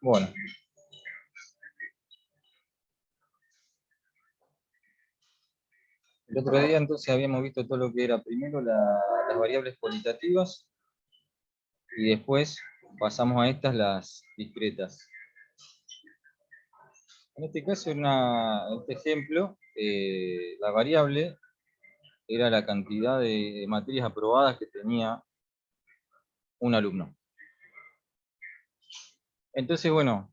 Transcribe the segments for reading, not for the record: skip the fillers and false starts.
Bueno. El otro día entonces habíamos visto todo lo que era primero las variables cualitativas y después pasamos a estas, las discretas. En este caso, en este ejemplo, la variable era la cantidad de materias aprobadas que tenía un alumno. Entonces, bueno,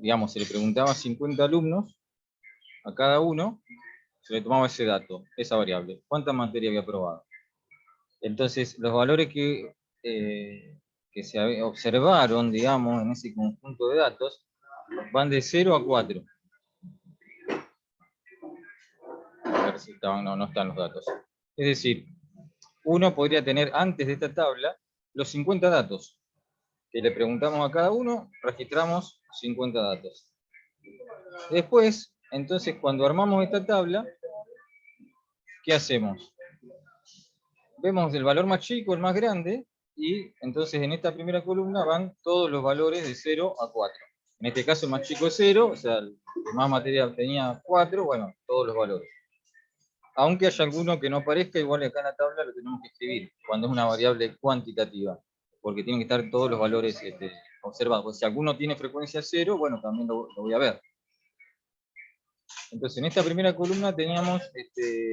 digamos, se le preguntaba a 50 alumnos, a cada uno se le tomaba ese dato, esa variable. ¿Cuántas materias había aprobado? Entonces, los valores que se observaron, digamos, en ese conjunto de datos, van de 0 a 4. A ver si no están los datos. Es decir, uno podría tener antes de esta tabla los 50 datos. Que le preguntamos a cada uno, registramos 50 datos. Después, entonces, cuando armamos esta tabla, ¿qué hacemos? Vemos el valor más chico, el más grande, y entonces en esta primera columna van todos los valores de 0 a 4. En este caso el más chico es 0, o sea, el que más materia tenía 4, bueno, todos los valores. Aunque haya alguno que no aparezca, igual acá en la tabla lo tenemos que escribir, cuando es una variable cuantitativa, porque tienen que estar todos los valores observados. Si alguno tiene frecuencia 0, bueno, también lo voy a ver. Entonces, en esta primera columna teníamos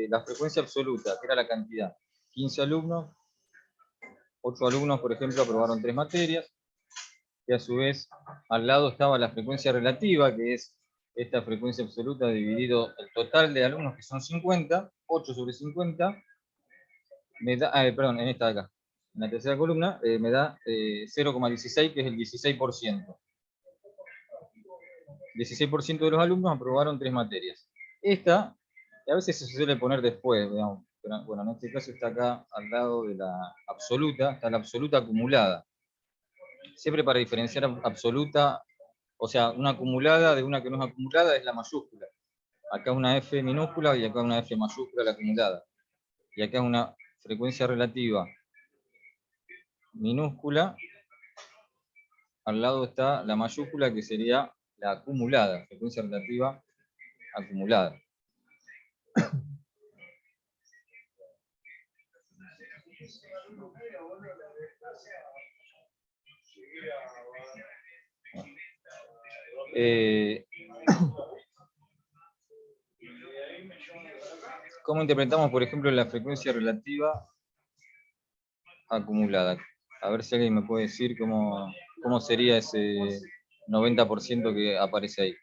la frecuencia absoluta, que era la cantidad. 15 alumnos, 8 alumnos, por ejemplo, aprobaron 3 materias, y a su vez, al lado estaba la frecuencia relativa, que es esta frecuencia absoluta dividido el total de alumnos, que son 50, 8 sobre 50, me da, perdón, en esta de acá, en la tercera columna, me da 0,16, que es el 16%. 16% de los alumnos aprobaron 3 materias. Esta, a veces se suele poner después, digamos, pero bueno, en este caso está acá al lado de la absoluta, está la absoluta acumulada. Siempre para diferenciar absoluta, o sea, una acumulada de una que no es acumulada es la mayúscula. Acá una F minúscula y acá una F mayúscula la acumulada. Y acá es una frecuencia relativa minúscula. Al lado está la mayúscula, que sería la acumulada, frecuencia relativa acumulada. ¿Cómo interpretamos, por ejemplo, la frecuencia relativa acumulada? A ver si alguien me puede decir cómo sería ese 90% que aparece ahí.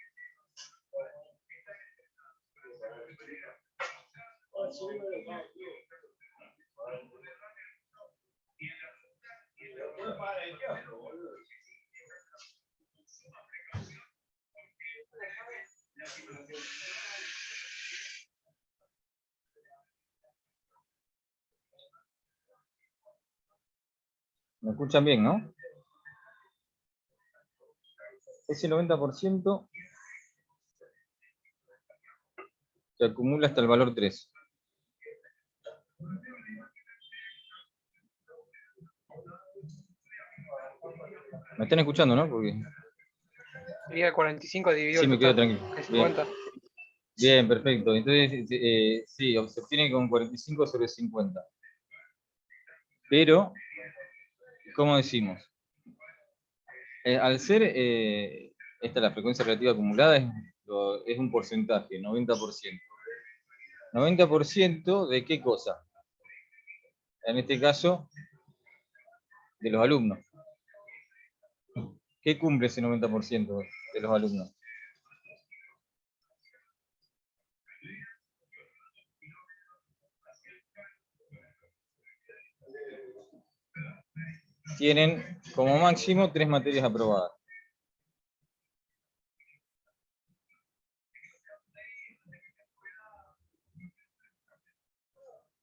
¿Me escuchan bien, no? Ese 90% se acumula hasta el valor 3. ¿Me están escuchando, no? Porque... Sería 45 dividido sí, me quedo tranquilo. 50. Bien, perfecto. Entonces, sí, se obtiene con 45 sobre 50. Pero, ¿cómo decimos? Al ser, esta la frecuencia relativa acumulada, es un porcentaje, 90%. ¿90% de qué cosa? En este caso, de los alumnos. ¿Qué cumple ese 90% de los alumnos? Tienen como máximo 3 materias aprobadas.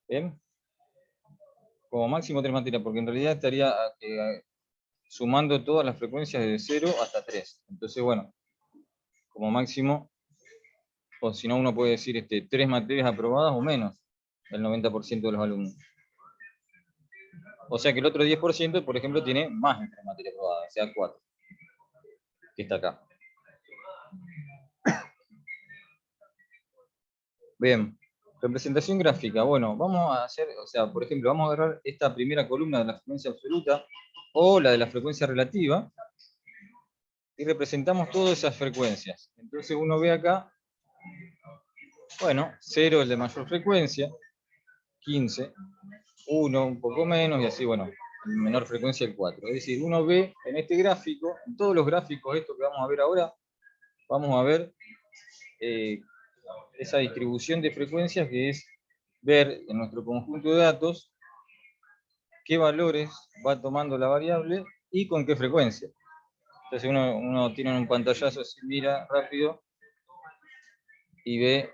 ¿Bien? Como máximo 3 materias, porque en realidad estaría sumando todas las frecuencias de 0 hasta 3. Entonces, bueno, como máximo, o si no, uno puede decir 3 materias aprobadas o menos, el 90% de los alumnos. O sea que el otro 10%, por ejemplo, tiene más materia probada, o sea 4, que está acá. Bien, representación gráfica. Bueno, vamos a hacer, o sea, por ejemplo, vamos a agarrar esta primera columna de la frecuencia absoluta o la de la frecuencia relativa y representamos todas esas frecuencias. Entonces uno ve acá, bueno, 0 el de mayor frecuencia, 15, 1 un poco menos y así, bueno, menor frecuencia el 4. Es decir, uno ve en este gráfico, en todos los gráficos estos que vamos a ver ahora, vamos a ver esa distribución de frecuencias que es ver en nuestro conjunto de datos qué valores va tomando la variable y con qué frecuencia. Entonces uno tiene un pantallazo, así mira rápido y ve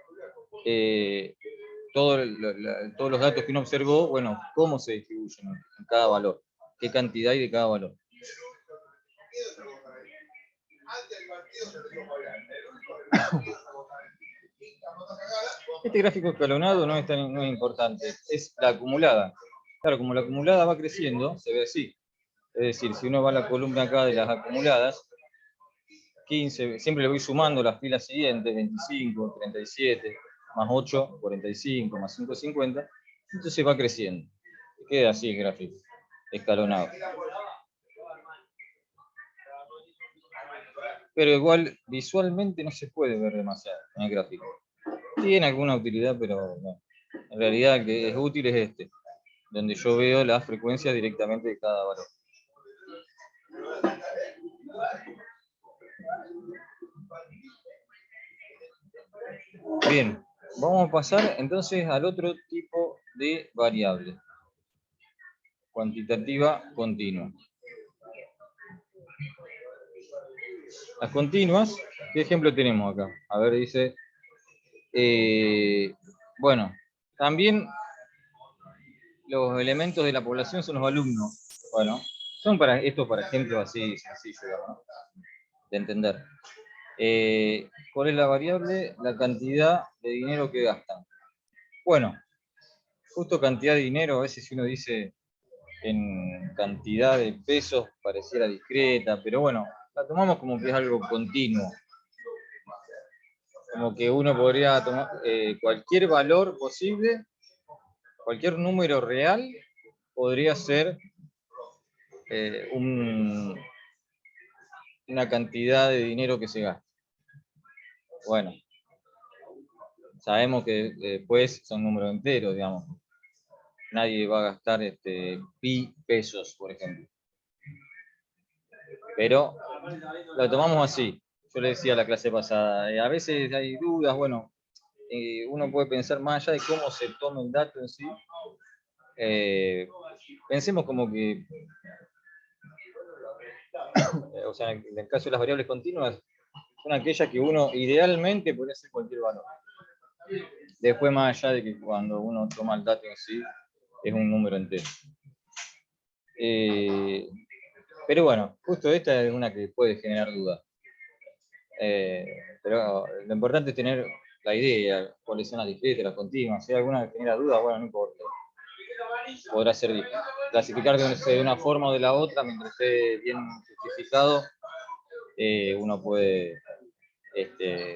todos los datos que uno observó, bueno, cómo se distribuyen en cada valor, qué cantidad hay de cada valor. Este gráfico escalonado no es tan importante, es la acumulada. Claro, como la acumulada va creciendo, se ve así. Es decir, si uno va a la columna acá de las acumuladas, 15, siempre le voy sumando las filas siguientes, 25, 37, más 8, 45, más 5, 50, entonces va creciendo. Queda así el gráfico, escalonado. Pero igual visualmente no se puede ver demasiado en el gráfico. Tiene alguna utilidad, pero no. En realidad el que es útil es este, donde yo veo las frecuencias directamente de cada valor. Bien, vamos a pasar entonces al otro tipo de variable. Cuantitativa continua. Las continuas, ¿qué ejemplo tenemos acá? A ver, dice, bueno, también los elementos de la población son los alumnos. Bueno, son para esto para ejemplos así sencillos, ¿no? De entender. ¿Cuál es la variable? La cantidad de dinero que gastan. Bueno, justo cantidad de dinero, a veces si uno dice en cantidad de pesos pareciera discreta, pero bueno, la tomamos como que es algo continuo. Como que uno podría tomar cualquier valor posible, cualquier número real, podría ser una cantidad de dinero que se gasta. Bueno, sabemos que después son números enteros, digamos. Nadie va a gastar pi pesos, por ejemplo. Pero lo tomamos así. Yo le decía a la clase pasada, a veces hay dudas, bueno, uno puede pensar más allá de cómo se toma el dato en sí. Pensemos como que, o sea, en el caso de las variables continuas, son aquellas que uno idealmente puede hacer cualquier valor. Después, más allá de que cuando uno toma el dato en sí, es un número entero. Pero bueno, justo esta es una que puede generar dudas. Pero lo importante es tener la idea, cuáles son las discretas, las continuas. Si hay alguna que genera dudas, bueno, no importa. Podrá servir. Clasificar de una forma o de la otra, mientras esté bien justificado, uno puede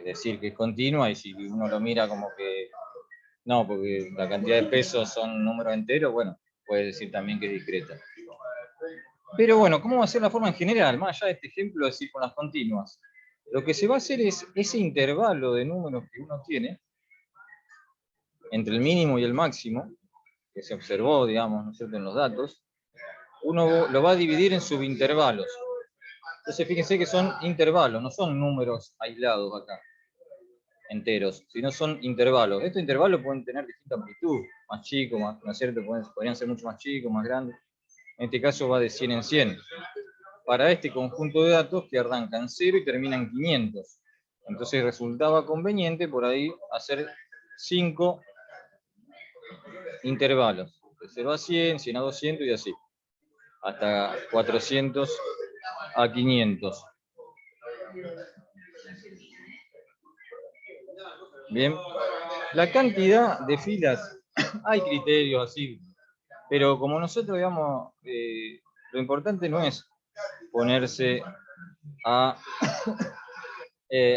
decir que es continua, y si uno lo mira como que no, porque la cantidad de pesos son números enteros, bueno, puede decir también que es discreta. Pero bueno, ¿cómo va a ser la forma en general? Más allá de este ejemplo, decir con las continuas. Lo que se va a hacer es ese intervalo de números que uno tiene, entre el mínimo y el máximo, que se observó, digamos, ¿no es cierto?, en los datos, uno lo va a dividir en subintervalos. Entonces fíjense que son intervalos, no son números aislados acá, enteros, sino son intervalos. Estos intervalos pueden tener distinta amplitud, más chicos, más, ¿no es cierto?, podrían ser mucho más chicos, más grandes. En este caso va de 100 en 100. Para este conjunto de datos que arrancan 0 y terminan 500. Entonces resultaba conveniente por ahí hacer 5 intervalos. De 0 a 100, 100 a 200 y así. Hasta 400 a 500. Bien. La cantidad de filas, hay criterios así Pero como nosotros, digamos, lo importante no es ponerse a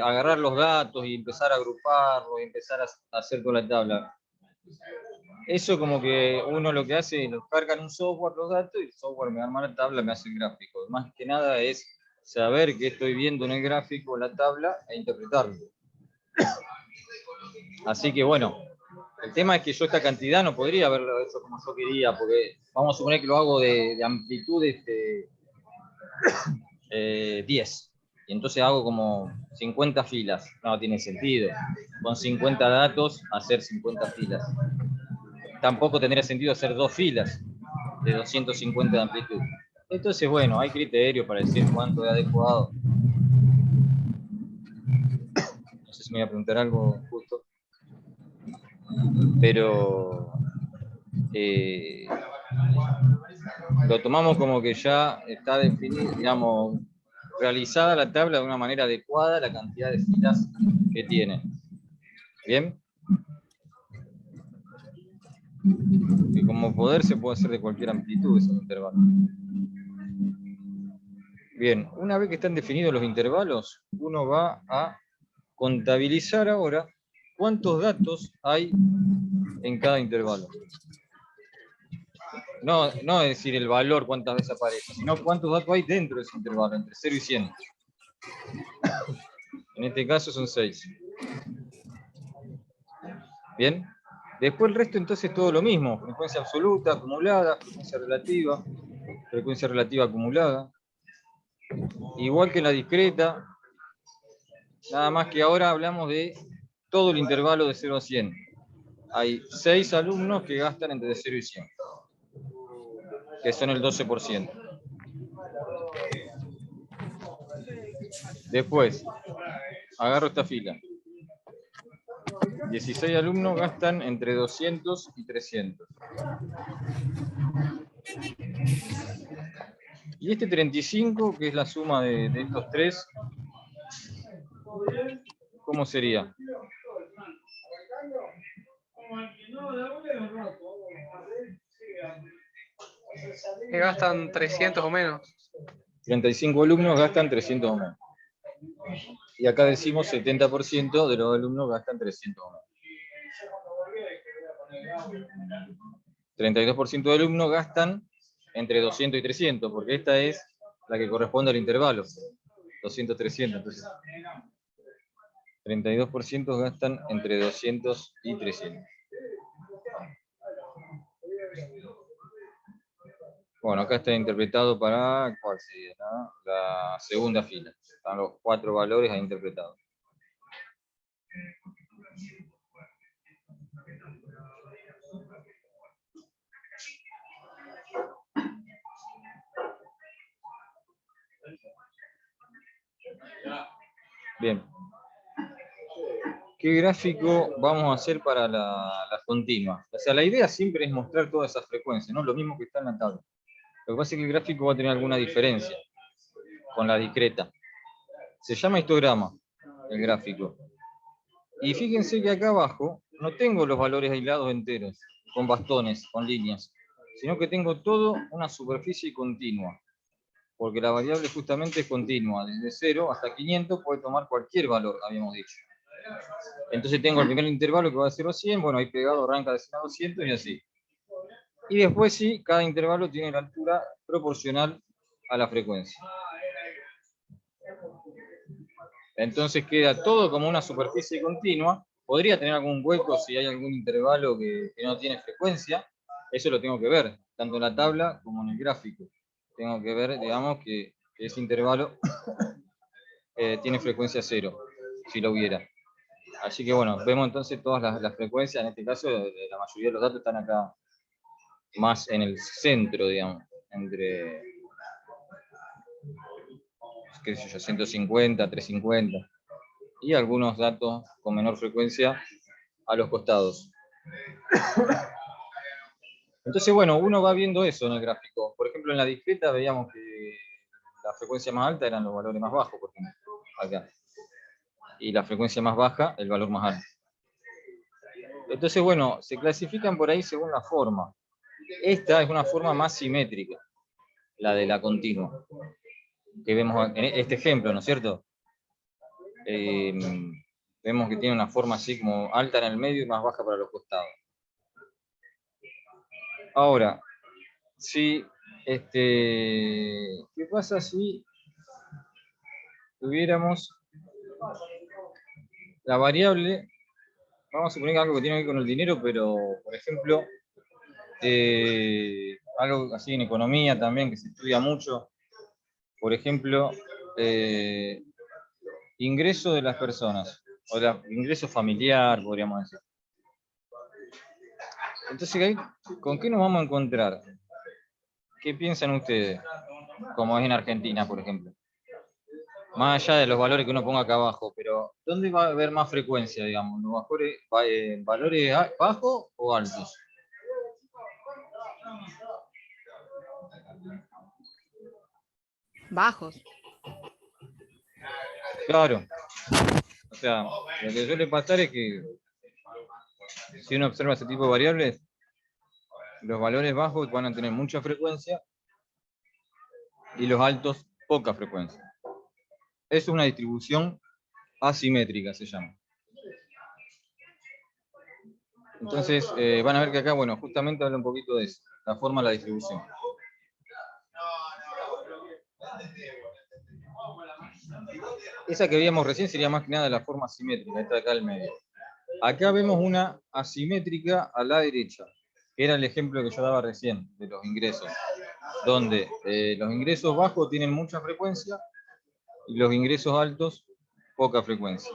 agarrar los datos y empezar a agruparlos y empezar a hacer con la tabla. Eso como que uno lo que hace es los carga en un software los datos y el software me arma la tabla, me hace el gráfico. Más que nada es saber qué estoy viendo en el gráfico, en la tabla, e interpretarlo. Así que bueno, el tema es que yo esta cantidad no podría haberlo hecho como yo quería, porque vamos a suponer que lo hago de amplitud 10. Y entonces hago como 50 filas. No tiene sentido. Con 50 datos, hacer 50 filas. Tampoco tendría sentido hacer 2 filas de 250 de amplitud. Entonces, bueno, hay criterio para decir cuánto es adecuado. No sé si me voy a preguntar algo justo. Pero lo tomamos como que ya está definido, digamos, realizada la tabla de una manera adecuada, la cantidad de filas que tiene. ¿Bien? Que como poder se puede hacer de cualquier amplitud esos intervalos. Bien, una vez que están definidos los intervalos, uno va a contabilizar ahora cuántos datos hay en cada intervalo. No es decir el valor cuántas veces aparece, sino cuántos datos hay dentro de ese intervalo, entre 0 y 100. En este caso son 6. Bien. Después el resto entonces todo lo mismo. Frecuencia absoluta, acumulada, frecuencia relativa acumulada. Igual que en la discreta, nada más que ahora hablamos de todo el intervalo de 0 a 100. Hay 6 alumnos que gastan entre 0 y 100, que son el 12%. Después, agarro esta fila. 16 alumnos gastan entre 200 y 300. Y este 35, que es la suma de estos tres, ¿cómo sería? Que gastan 300 o menos. 35 alumnos gastan 300 o menos. Y acá decimos 70% de los alumnos gastan 300 o menos. 32% de alumnos gastan entre 200 y 300, porque esta es la que corresponde al intervalo. 200, 300. Entonces, 32% gastan entre 200 y 300. Bueno, acá está interpretado para, ¿cuál sería? La segunda fila. Están los 4 valores ahí interpretados. Bien. ¿Qué gráfico vamos a hacer para las continuas? O sea, la idea siempre es mostrar todas esas frecuencias, ¿no? Lo mismo que está en la tabla. Lo que pasa es que el gráfico va a tener alguna diferencia con la discreta. Se llama histograma, el gráfico. Y fíjense que acá abajo no tengo los valores aislados enteros, con bastones, con líneas, sino que tengo todo una superficie continua. Porque la variable justamente es continua, desde 0 hasta 500 puede tomar cualquier valor, habíamos dicho. Entonces tengo el primer intervalo que va de 0 a 100, bueno, ahí pegado arranca de 100 a 200 y así. Y después sí, cada intervalo tiene la altura proporcional a la frecuencia. Entonces queda todo como una superficie continua. Podría tener algún hueco si hay algún intervalo que no tiene frecuencia. Eso lo tengo que ver, tanto en la tabla como en el gráfico. Tengo que ver, digamos, que ese intervalo tiene frecuencia 0, si lo hubiera. Así que bueno, vemos entonces todas las frecuencias. En este caso, la mayoría de los datos están acá más en el centro, digamos, entre, qué sé yo, 150, 350, y algunos datos con menor frecuencia a los costados. Entonces, bueno, uno va viendo eso en el gráfico. Por ejemplo, en la discreta veíamos que la frecuencia más alta eran los valores más bajos, por ejemplo, acá. Y la frecuencia más baja, el valor más alto. Entonces, bueno, se clasifican por ahí según la forma. Esta es una forma más simétrica, la de la continua, que vemos en este ejemplo, ¿no es cierto? Vemos que tiene una forma así como alta en el medio y más baja para los costados. Ahora, si, ¿qué pasa si tuviéramos la variable? Vamos a suponer algo que tiene que ver con el dinero, pero, por ejemplo, algo así en economía también, que se estudia mucho. Por ejemplo, ingreso de las personas, o ingreso familiar, podríamos decir. Entonces, ¿con qué nos vamos a encontrar? ¿Qué piensan ustedes? Como es en Argentina, por ejemplo. Más allá de los valores que uno ponga acá abajo, pero ¿dónde va a haber más frecuencia, digamos? ¿Los valores bajos o altos? Bajos. Claro. O sea, lo que suele pasar es que si uno observa ese tipo de variables, los valores bajos van a tener mucha frecuencia y los altos poca frecuencia. Es una distribución asimétrica, se llama. Entonces, van a ver que acá, bueno, justamente habla un poquito de eso, la forma de la distribución. Esa que veíamos recién sería más que nada la forma simétrica, esta de acá al medio. Acá vemos una asimétrica a la derecha, que era el ejemplo que yo daba recién de los ingresos, donde los ingresos bajos tienen mucha frecuencia y los ingresos altos poca frecuencia.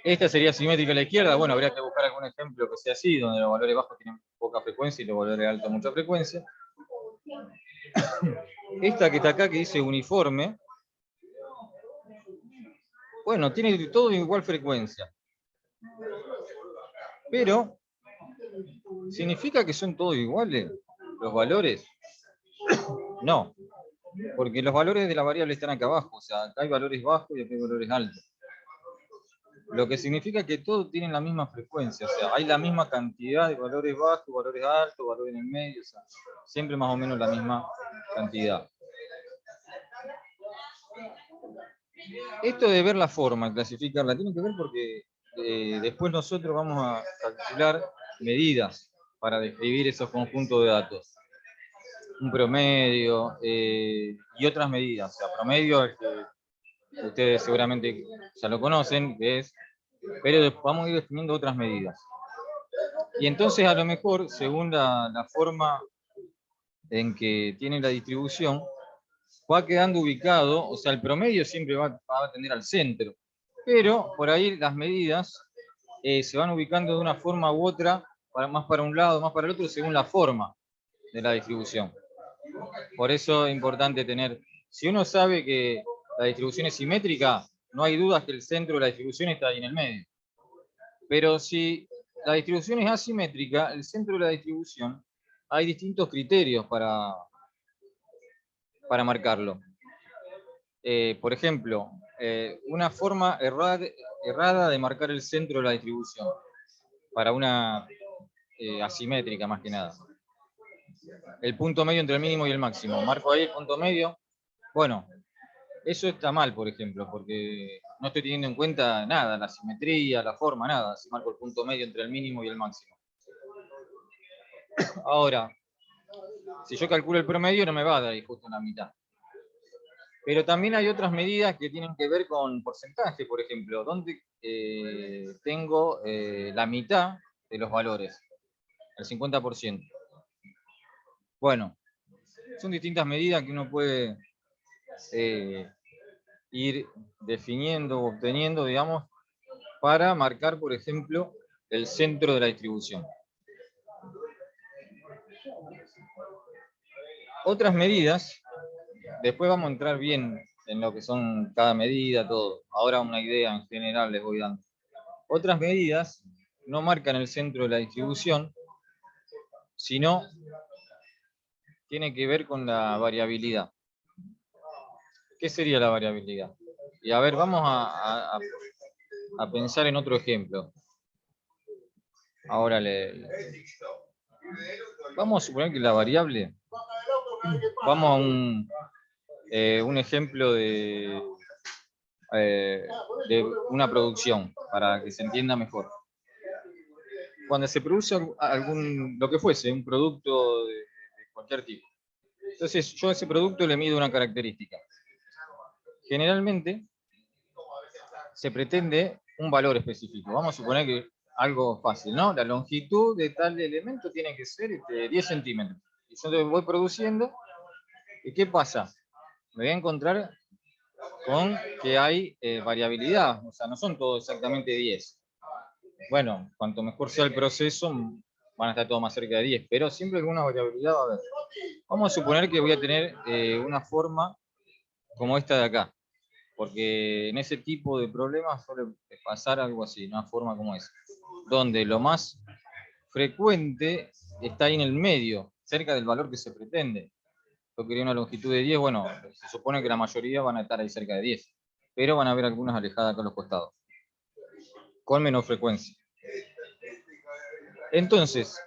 Esta sería simétrica a la izquierda. Bueno, habría que buscar algún ejemplo que sea así, donde los valores bajos tienen poca frecuencia y los valores altos mucha frecuencia. Esta que está acá, que dice uniforme, bueno, tiene todo igual frecuencia. Pero, ¿significa que son todos iguales los valores? No, porque los valores de la variable están acá abajo. O sea, acá hay valores bajos y acá hay valores altos. Lo que significa que todos tienen la misma frecuencia, o sea, hay la misma cantidad de valores bajos, valores altos, valores en el medio, o sea, siempre más o menos la misma cantidad. Esto de ver la forma, clasificarla, tiene que ver porque después nosotros vamos a calcular medidas para describir esos conjuntos de datos. Un promedio y otras medidas, o sea, promedio es que ustedes seguramente ya lo conocen, que es, pero vamos a ir definiendo otras medidas. Y entonces a lo mejor, según la forma en que tiene la distribución, va quedando ubicado, o sea, el promedio siempre va a tender al centro, pero por ahí las medidas se van ubicando de una forma u otra, más para un lado, más para el otro, según la forma de la distribución. Por eso es importante tener, si uno sabe que la distribución es simétrica, no hay dudas que el centro de la distribución está ahí en el medio. Pero si la distribución es asimétrica, el centro de la distribución, hay distintos criterios para marcarlo. Por ejemplo, una forma errada de marcar el centro de la distribución, para una asimétrica más que nada. El punto medio entre el mínimo y el máximo. Marco ahí el punto medio. Bueno, eso está mal, por ejemplo, porque no estoy teniendo en cuenta nada, la simetría, la forma, nada. Si marco el punto medio entre el mínimo y el máximo. Ahora, si yo calculo el promedio, no me va a dar ahí justo en la mitad. Pero también hay otras medidas que tienen que ver con porcentaje, por ejemplo, donde tengo la mitad de los valores, el 50%. Bueno, son distintas medidas que uno puede ir definiendo o obteniendo, digamos, para marcar, por ejemplo, el centro de la distribución. Otras medidas, después vamos a entrar bien en lo que son cada medida, todo. Ahora una idea en general les voy dando. Otras medidas no marcan el centro de la distribución, sino tiene que ver con la variabilidad. ¿Qué sería la variabilidad? Y a ver, vamos a pensar en otro ejemplo. Ahora vamos a suponer que la variable, vamos a un ejemplo de una producción, para que se entienda mejor. Cuando se produce lo que fuese, un producto de cualquier tipo. Entonces yo a ese producto le mido una característica. Generalmente se pretende un valor específico. Vamos a suponer que algo fácil, ¿no? La longitud de tal elemento tiene que ser 10 centímetros. Y yo voy produciendo. ¿Y qué pasa? Me voy a encontrar con que hay variabilidad. O sea, no son todos exactamente 10. Bueno, cuanto mejor sea el proceso, van a estar todos más cerca de 10. Pero siempre alguna variabilidad va a haber. Vamos a suponer que voy a tener una forma como esta de acá. Porque en ese tipo de problemas suele pasar algo así, una forma como esa, donde lo más frecuente está ahí en el medio, cerca del valor que se pretende. Yo quería una longitud de 10, bueno, se supone que la mayoría van a estar ahí cerca de 10, pero van a haber algunas alejadas acá a los costados, con menor frecuencia. Entonces,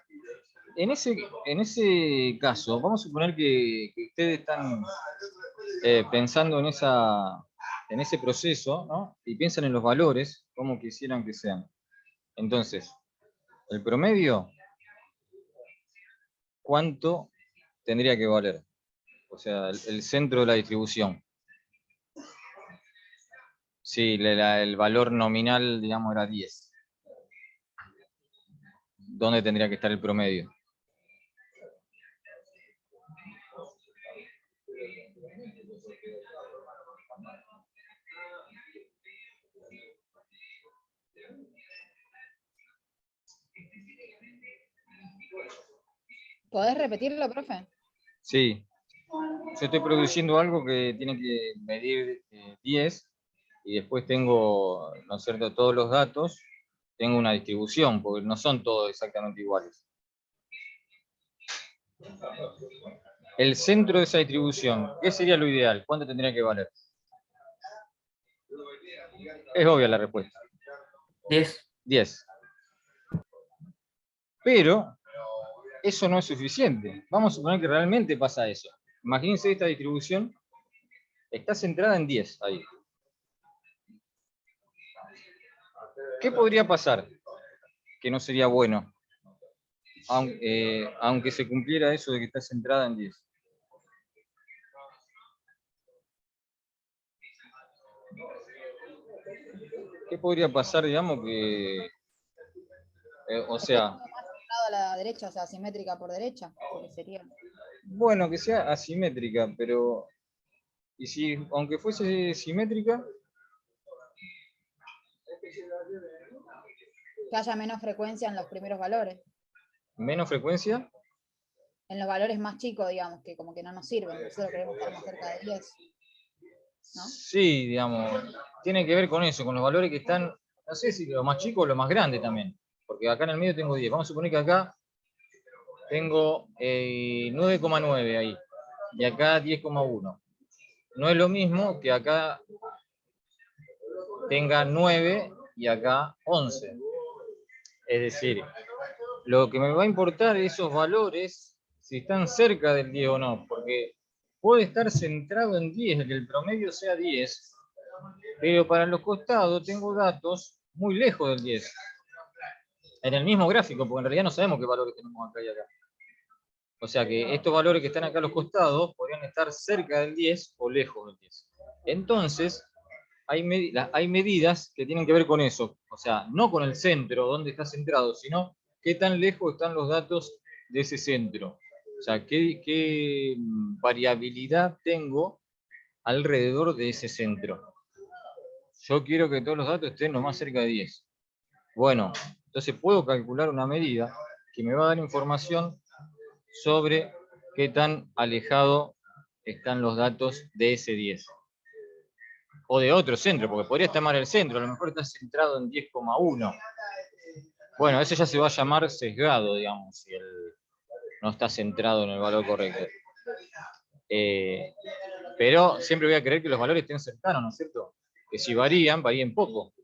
en ese caso, vamos a suponer que ustedes están pensando en ese proceso, ¿no? Y piensan en los valores, como quisieran que sean. Entonces, el promedio, ¿cuánto tendría que valer? O sea, el centro de la distribución. Sí, el valor nominal, digamos, era 10. ¿Dónde tendría que estar el promedio? ¿Podés repetirlo, profe? Sí, yo estoy produciendo algo que tiene que medir 10 y después tengo, ¿no es cierto?, todos los datos, tengo una distribución, porque no son todos exactamente iguales. El centro de esa distribución, ¿qué sería lo ideal? ¿Cuánto tendría que valer? Es obvia la respuesta. 10. 10. Pero eso no es suficiente. Vamos a suponer que realmente pasa eso. Imagínense esta distribución, está centrada en 10 ahí. ¿Qué podría pasar que no sería bueno? Aunque se cumpliera eso de que está centrada en 10. ¿Qué podría pasar, digamos, que... o sea... Más centrado a la derecha, o sea, simétrica por derecha, porque sería... Bueno, que sea asimétrica, pero... ¿Y si, aunque fuese simétrica? Que haya menos frecuencia en los primeros valores. ¿Menos frecuencia? En los valores más chicos, digamos, que como que no nos sirven. Nosotros queremos estar más cerca de 10. ¿No? Sí, digamos, tiene que ver con eso, con los valores que están, no sé si lo más chico o lo más grande también, porque acá en el medio tengo 10. Vamos a suponer que acá tengo 9,9 ahí, y acá 10,1. No es lo mismo que acá tenga 9 y acá 11. Es decir, lo que me va a importar es esos valores, si están cerca del 10 o no, porque puede estar centrado en 10, que el promedio sea 10, pero para los costados tengo datos muy lejos del 10. En el mismo gráfico, porque en realidad no sabemos qué valores tenemos acá y acá. O sea que estos valores que están acá a los costados podrían estar cerca del 10 o lejos del 10. Entonces, hay medidas que tienen que ver con eso. O sea, no con el centro, dónde está centrado, sino qué tan lejos están los datos de ese centro. O sea, qué variabilidad tengo alrededor de ese centro. Yo quiero que todos los datos estén lo más cerca de 10. Bueno, entonces puedo calcular una medida que me va a dar información sobre qué tan alejado están los datos de ese 10. O de otro centro, porque podría estar mal el centro, a lo mejor está centrado en 10,1. Bueno, eso ya se va a llamar sesgado, digamos, si no está centrado en el valor correcto. Pero siempre voy a querer que los valores estén cercanos, ¿no es cierto? Que si varían, varíen poco.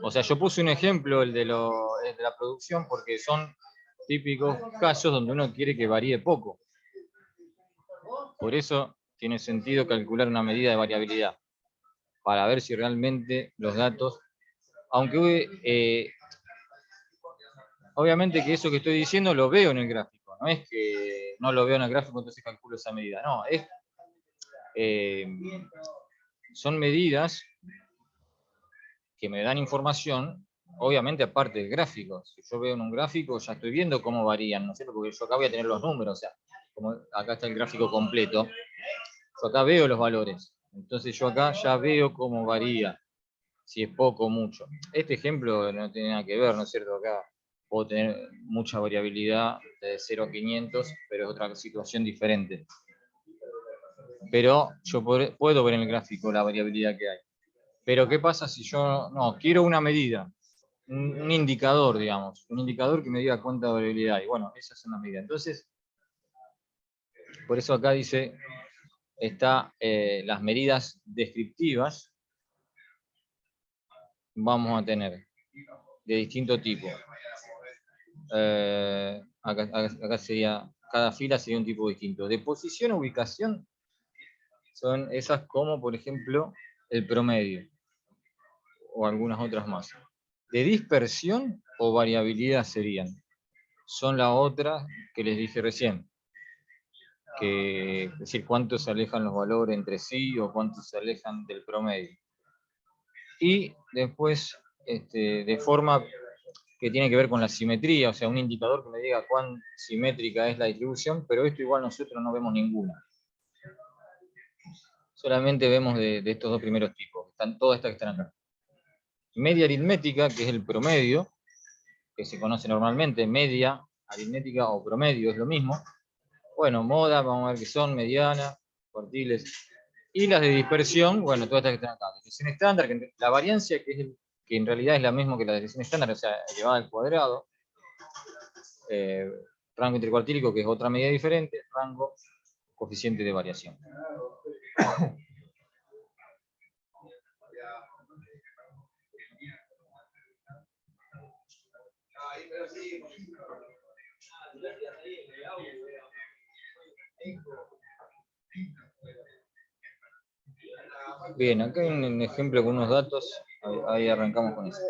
O sea, yo puse un ejemplo, el de la producción, porque son típicos casos donde uno quiere que varíe poco. Por eso tiene sentido calcular una medida de variabilidad, para ver si realmente los datos, aunque obviamente que eso que estoy diciendo lo veo en el gráfico, no es que no lo veo en el gráfico entonces calculo esa medida, no, son medidas que me dan información, obviamente aparte del gráfico. Si yo veo en un gráfico ya estoy viendo cómo varían, ¿no es cierto? Porque yo acá voy a tener los números, o sea, como acá está el gráfico completo, yo acá veo los valores, entonces yo acá ya veo cómo varía, si es poco o mucho. Este ejemplo no tiene nada que ver, ¿no es cierto? Acá puedo tener mucha variabilidad de 0 a 500, pero es otra situación diferente. Pero yo puedo ver en el gráfico la variabilidad que hay. Pero ¿qué pasa si yo no quiero una medida? Un indicador, digamos, un indicador que me diga cuánta variabilidad hay. Bueno, esa es una medida. Entonces, por eso acá dice, está las medidas descriptivas, vamos a tener de distinto tipo. Acá sería, cada fila sería un tipo distinto. De posición o ubicación son esas como, por ejemplo, el promedio o algunas otras más. De dispersión o variabilidad serían. Son las otras que les dije recién. Es decir, cuánto se alejan los valores entre sí o cuánto se alejan del promedio. Y después, de forma que tiene que ver con la simetría, o sea, un indicador que me diga cuán simétrica es la distribución, pero esto igual nosotros no vemos ninguna. Solamente vemos de estos dos primeros tipos, están todas estas que están acá. Media aritmética, que es el promedio, que se conoce normalmente, media, aritmética o promedio, es lo mismo. Bueno, moda, vamos a ver qué son, mediana, cuartiles. Y las de dispersión, bueno, todas estas que están acá. Desviación estándar, que la variancia, que en realidad es la misma que la desviación estándar, o sea, elevada al cuadrado. Rango intercuartílico, que es otra medida diferente. Rango, coeficiente de variación. Bien, acá hay un ejemplo con unos datos, ahí arrancamos con eso.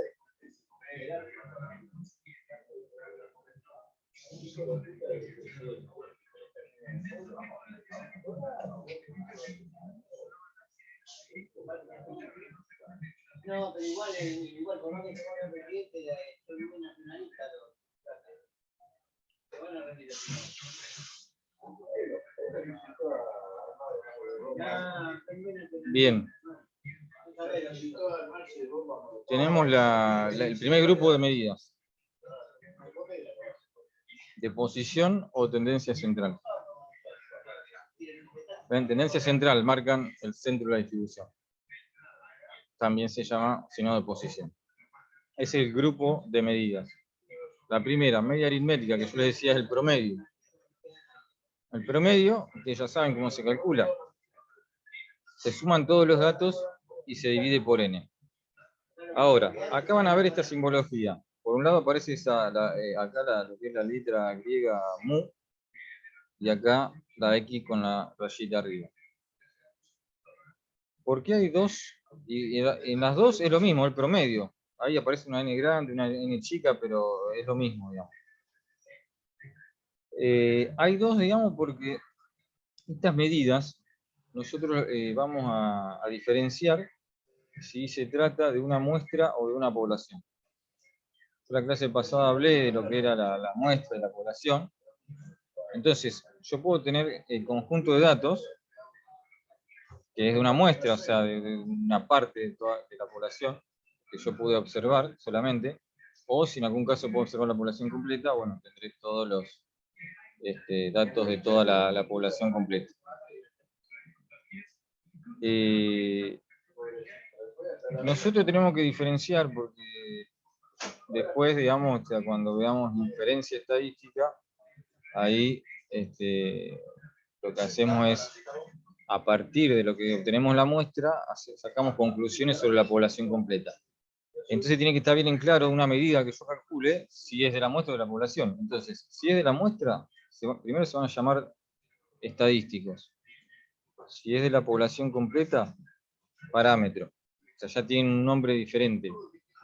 No, pero igual por más que se van a repetir, soy muy nacionalista, te van a repetir. Bien. Tenemos el primer grupo de medidas. De posición o tendencia central. En tendencia central marcan el centro de la distribución. También se llama signo de posición. Es el grupo de medidas. La primera, media aritmética, que yo les decía, es el promedio. El promedio, ustedes ya saben cómo se calcula. Se suman todos los datos y se divide por n. Ahora, acá van a ver esta simbología. Por un lado aparece acá lo que es la letra griega mu, y acá la X con la rayita arriba. ¿Por qué hay dos? Y en las dos es lo mismo, el promedio. Ahí aparece una n grande, una n chica, pero es lo mismo, digamos. Hay dos, digamos, porque estas medidas nosotros vamos a diferenciar si se trata de una muestra o de una población. En la clase pasada hablé de lo que era la muestra de la población. Entonces, yo puedo tener el conjunto de datos, que es de una muestra, o sea, de una parte de la población, que yo pude observar solamente, o si en algún caso puedo observar la población completa, bueno, tendré todos los datos de toda la población completa. Nosotros tenemos que diferenciar porque después, digamos, o sea, cuando veamos inferencia estadística, ahí lo que hacemos es, a partir de lo que obtenemos la muestra, sacamos conclusiones sobre la población completa. Entonces tiene que estar bien en claro una medida que yo calcule si es de la muestra o de la población. Entonces, si es de la muestra, primero se van a llamar estadísticos. Si es de la población completa, parámetro. O sea, ya tienen un nombre diferente,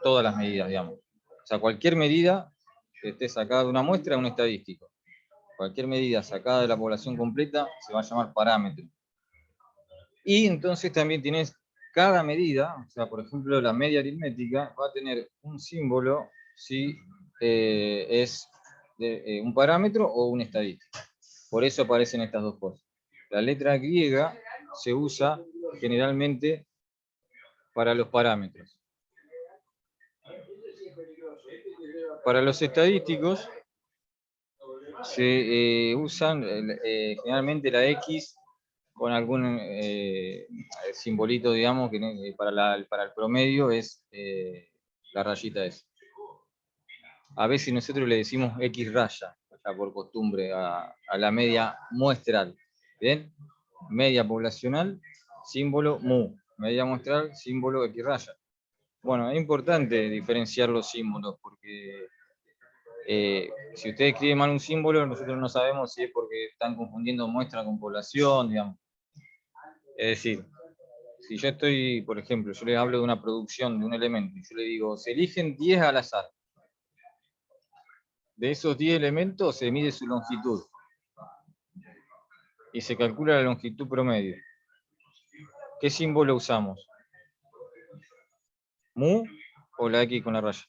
todas las medidas, digamos. O sea, cualquier medida que esté sacada de una muestra es un estadístico. Cualquier medida sacada de la población completa se va a llamar parámetro. Y entonces también tienes cada medida, o sea, por ejemplo, la media aritmética va a tener un símbolo si es un parámetro o un estadístico. Por eso aparecen estas dos cosas. La letra griega se usa generalmente para los parámetros. Para los estadísticos se usan generalmente la X con algún simbolito, digamos, que para el promedio es la rayita S. A veces nosotros le decimos X raya, ya por costumbre, a la media muestral. ¿Bien? Media poblacional, símbolo mu. Media muestral, símbolo X raya. Bueno, es importante diferenciar los símbolos porque si usted escribe mal un símbolo, nosotros no sabemos si es porque están confundiendo muestra con población, digamos. Es decir, si yo estoy, por ejemplo, yo les hablo de una producción de un elemento y yo le digo, se eligen 10 al azar. De esos 10 elementos se mide su longitud y se calcula la longitud promedio. ¿Qué símbolo usamos? ¿Mu o la X con la raya?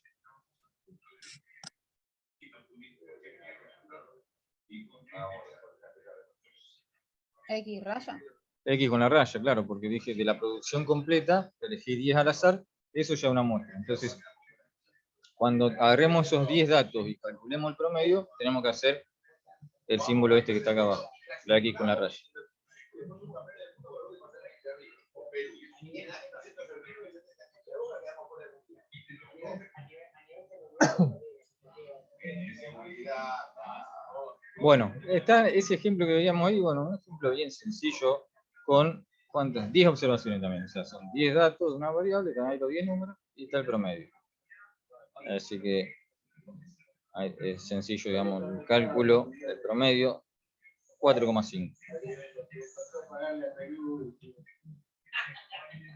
X raya. X con la raya, claro, porque dije de la producción completa, elegí 10 al azar, eso ya es una muestra. Entonces, cuando agarremos esos 10 datos y calculemos el promedio, tenemos que hacer el símbolo este que está acá abajo, la X con la raya. Bueno, está ese ejemplo que veíamos ahí, bueno, un ejemplo bien sencillo con ¿cuántas? 10 observaciones también, o sea, son 10 datos de una variable, están ahí los 10 números y está el promedio. Así que es sencillo, digamos, el cálculo del promedio, 4,5.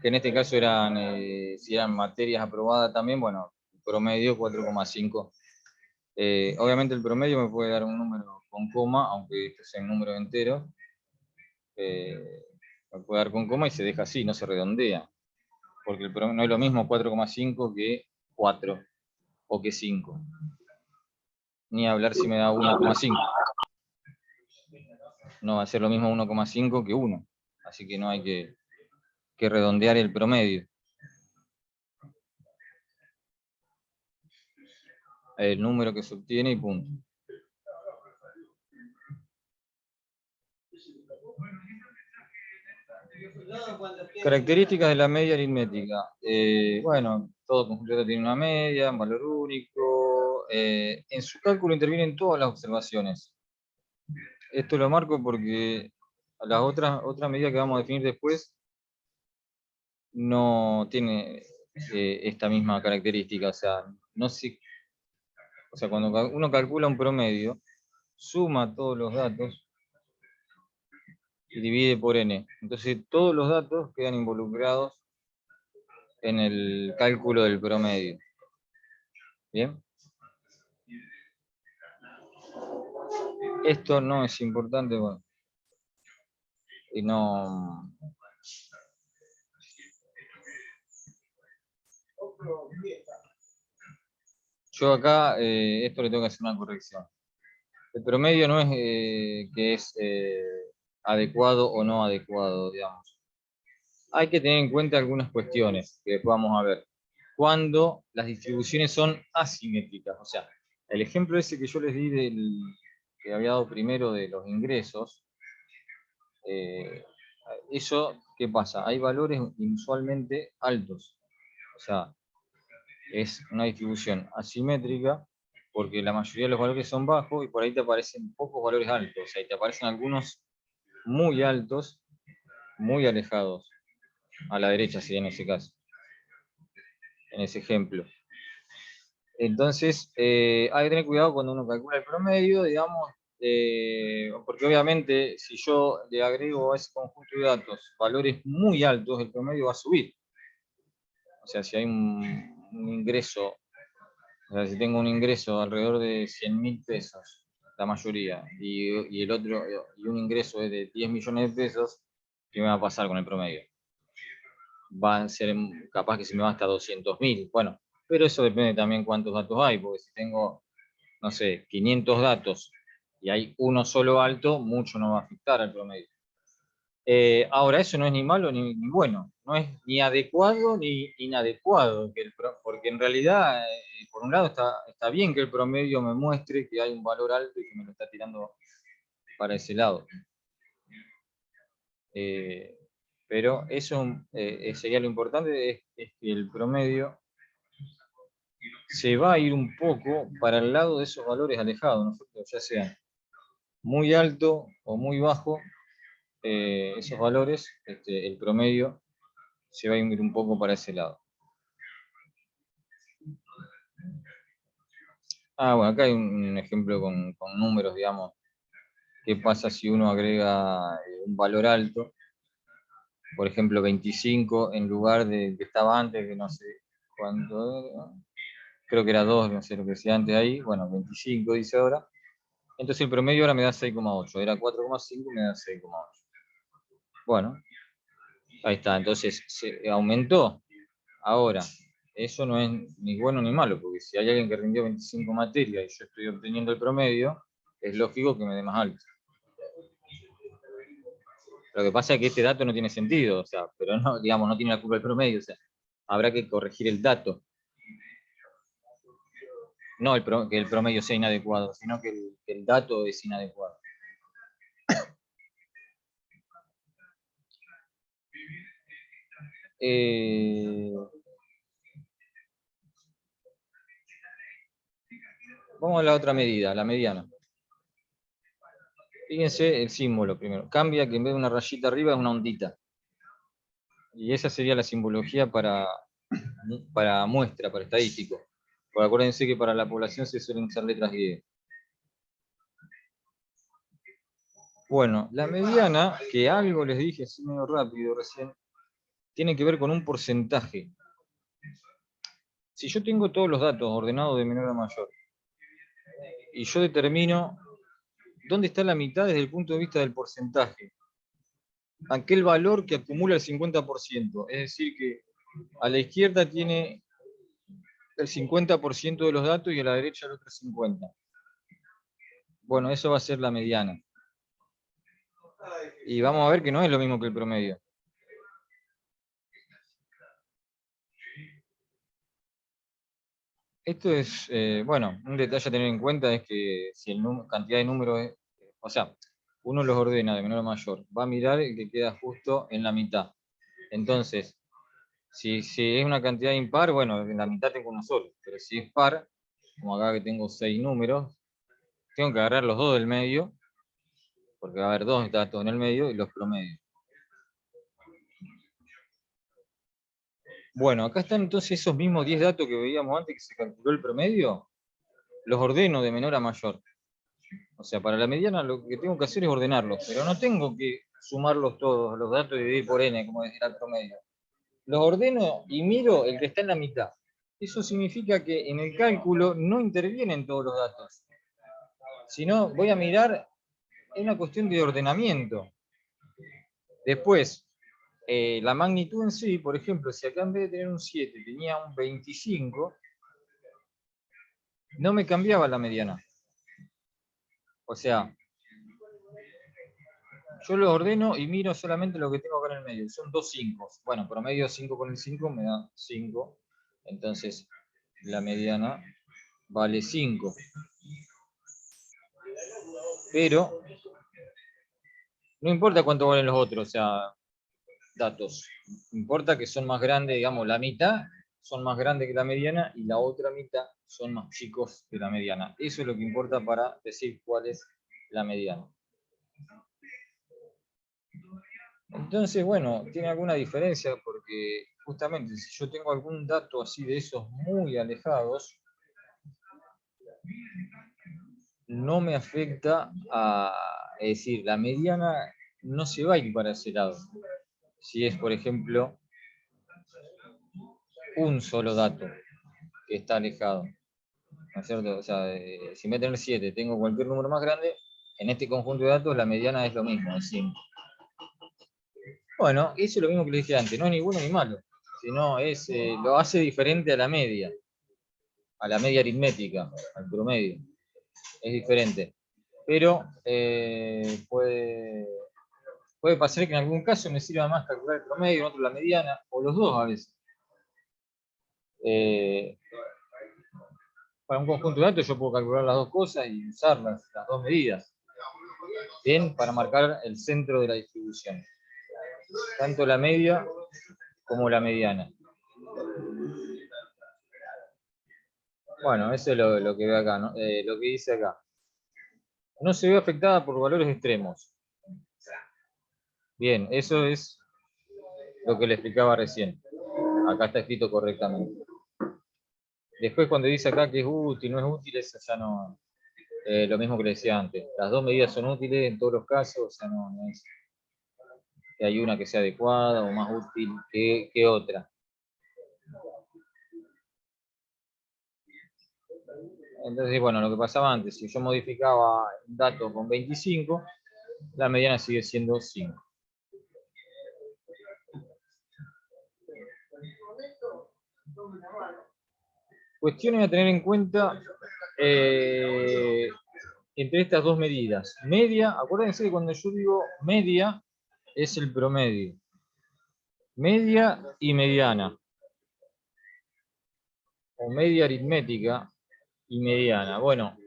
Que en este caso eran, si eran materias aprobadas también, bueno, promedio 4,5. Obviamente el promedio me puede dar un número con coma, aunque este sea un número entero. Me puede dar con coma y se deja así, no se redondea. Porque el promedio no es lo mismo 4,5 que 4 o que 5. Ni hablar si me da 1,5. No va a ser lo mismo 1,5 que 1. Así que no hay que redondear el promedio. El número que se obtiene y punto. Características de la media aritmética. Bueno, todo conjunto tiene una media, un valor único. En su cálculo intervienen todas las observaciones. Esto lo marco porque las otras medidas que vamos a definir después no tiene esta misma característica. O sea, cuando uno calcula un promedio, suma todos los datos y divide por n. Entonces todos los datos quedan involucrados en el cálculo del promedio. ¿Bien? Esto no es importante, bueno, y no... Yo acá, esto le tengo que hacer una corrección. El promedio no es que es adecuado o no adecuado, digamos. Hay que tener en cuenta algunas cuestiones que después vamos a ver. Cuando las distribuciones son asimétricas, o sea, el ejemplo ese que yo les di que había dado primero de los ingresos, eso, ¿qué pasa? Hay valores inusualmente altos. O sea, es una distribución asimétrica porque la mayoría de los valores son bajos y por ahí te aparecen pocos valores altos. O sea, y te aparecen algunos muy altos, muy alejados. A la derecha, sí, en ese caso. en ese ejemplo. Entonces, hay que tener cuidado cuando uno calcula el promedio, digamos, porque obviamente si yo le agrego a ese conjunto de datos valores muy altos, el promedio va a subir. O sea, si hay un ingreso, o sea, si tengo un ingreso alrededor de 100.000 pesos, la mayoría, y el otro, y un ingreso es de 10 millones de pesos, ¿qué me va a pasar con el promedio? Va a ser capaz que se me va hasta 200.000. Bueno, pero eso depende también cuántos datos hay, porque si tengo, no sé, 500 datos y hay uno solo alto, mucho no va a afectar al promedio. Ahora, eso no es ni malo ni bueno, no es ni adecuado ni inadecuado, porque en realidad, por un lado, está bien que el promedio me muestre que hay un valor alto y que me lo está tirando para ese lado. Pero eso sería lo importante, es que el promedio se va a ir un poco para el lado de esos valores alejados, ¿no es cierto? Ya sea muy alto o muy bajo, esos valores, el promedio se va a ir un poco para ese lado. Bueno, acá hay un ejemplo con números, digamos. ¿Qué pasa si uno agrega un valor alto? Por ejemplo, 25 en lugar de que estaba antes, que no sé cuánto era. Creo que era 2, no sé lo que decía antes ahí. Bueno, 25 dice ahora. Entonces el promedio ahora me da 6,8. Era 4,5, me da 6,8. Bueno, ahí está. Entonces se aumentó. Ahora, eso no es ni bueno ni malo, porque si hay alguien que rindió 25 materias y yo estoy obteniendo el promedio, es lógico que me dé más alto. Lo que pasa es que este dato no tiene sentido, o sea, pero no, digamos, no tiene la culpa el promedio, o sea, habrá que corregir el dato. No que el promedio sea inadecuado, sino que el dato es inadecuado. Vamos a la otra medida, la mediana. Fíjense el símbolo primero. Cambia que en vez de una rayita arriba es una ondita. Y esa sería la simbología para muestra, para estadístico. Porque acuérdense que para la población se suelen usar letras griego. Bueno, la mediana, que algo les dije así medio rápido recién, tiene que ver con un porcentaje. Si yo tengo todos los datos ordenados de menor a mayor, y yo determino dónde está la mitad desde el punto de vista del porcentaje, aquel valor que acumula el 50%, es decir, que a la izquierda tiene el 50% de los datos y a la derecha el otro 50%. Bueno, eso va a ser la mediana. Y vamos a ver que no es lo mismo que el promedio. Esto es, bueno, un detalle a tener en cuenta es que si la cantidad de números es, o sea, uno los ordena de menor a mayor, va a mirar el que queda justo en la mitad. Entonces, si es una cantidad impar, bueno, en la mitad tengo uno solo, pero si es par, como acá que tengo 6 números, tengo que agarrar los dos del medio, porque va a haber dos datos en el medio y los promedios. Bueno, acá están entonces esos mismos 10 datos que veíamos antes que se calculó el promedio, los ordeno de menor a mayor. O sea, para la mediana lo que tengo que hacer es ordenarlos, pero no tengo que sumarlos todos, los datos y dividir por n, como decía el promedio. Los ordeno y miro el que está en la mitad. Eso significa que en el cálculo no intervienen todos los datos, sino voy a mirar, es una cuestión de ordenamiento. Después, la magnitud en sí, por ejemplo, si acá en vez de tener un 7 tenía un 25, no me cambiaba la mediana. O sea, yo lo ordeno y miro solamente lo que tengo acá en el medio. Son dos 5. Bueno, promedio 5 con el 5 me da 5. Entonces, la mediana vale 5. Pero, no importa cuánto valen los otros, o sea, datos. Importa que son más grandes, digamos, la mitad son más grandes que la mediana y la otra mitad son más chicos que la mediana. Eso es lo que importa para decir cuál es la mediana. Entonces, bueno, tiene alguna diferencia porque justamente, si yo tengo algún dato así de esos muy alejados, no me afecta es decir, la mediana no se va a ir para ese lado. Si es, por ejemplo, un solo dato que está alejado, ¿no es cierto? O sea, si me tener 7, tengo cualquier número más grande, en este conjunto de datos la mediana es lo mismo, es 5. Bueno, eso es lo mismo que le dije antes, no es ni bueno ni malo, sino lo hace diferente a la media aritmética, al promedio. Es diferente. Pero puede pasar que en algún caso me sirva más calcular el promedio, en otro la mediana, o los dos a veces. Para un conjunto de datos yo puedo calcular las dos cosas y usar las dos medidas. Bien, para marcar el centro de la distribución. Tanto la media como la mediana. Bueno, eso es lo que ve acá, ¿no? Lo que dice acá. No se ve afectada por valores extremos. Bien, eso es lo que le explicaba recién. Acá está escrito correctamente. Después cuando dice acá que es útil, no es útil, eso ya no... lo mismo que le decía antes. Las dos medidas son útiles en todos los casos, o sea, no es que hay una que sea adecuada o más útil que otra. Entonces, bueno, lo que pasaba antes, si yo modificaba un dato con 25, la mediana sigue siendo 5. Cuestiones a tener en cuenta entre estas dos medidas. Media, acuérdense que cuando yo digo media, es el promedio. Media y mediana. O media aritmética y mediana. Bueno,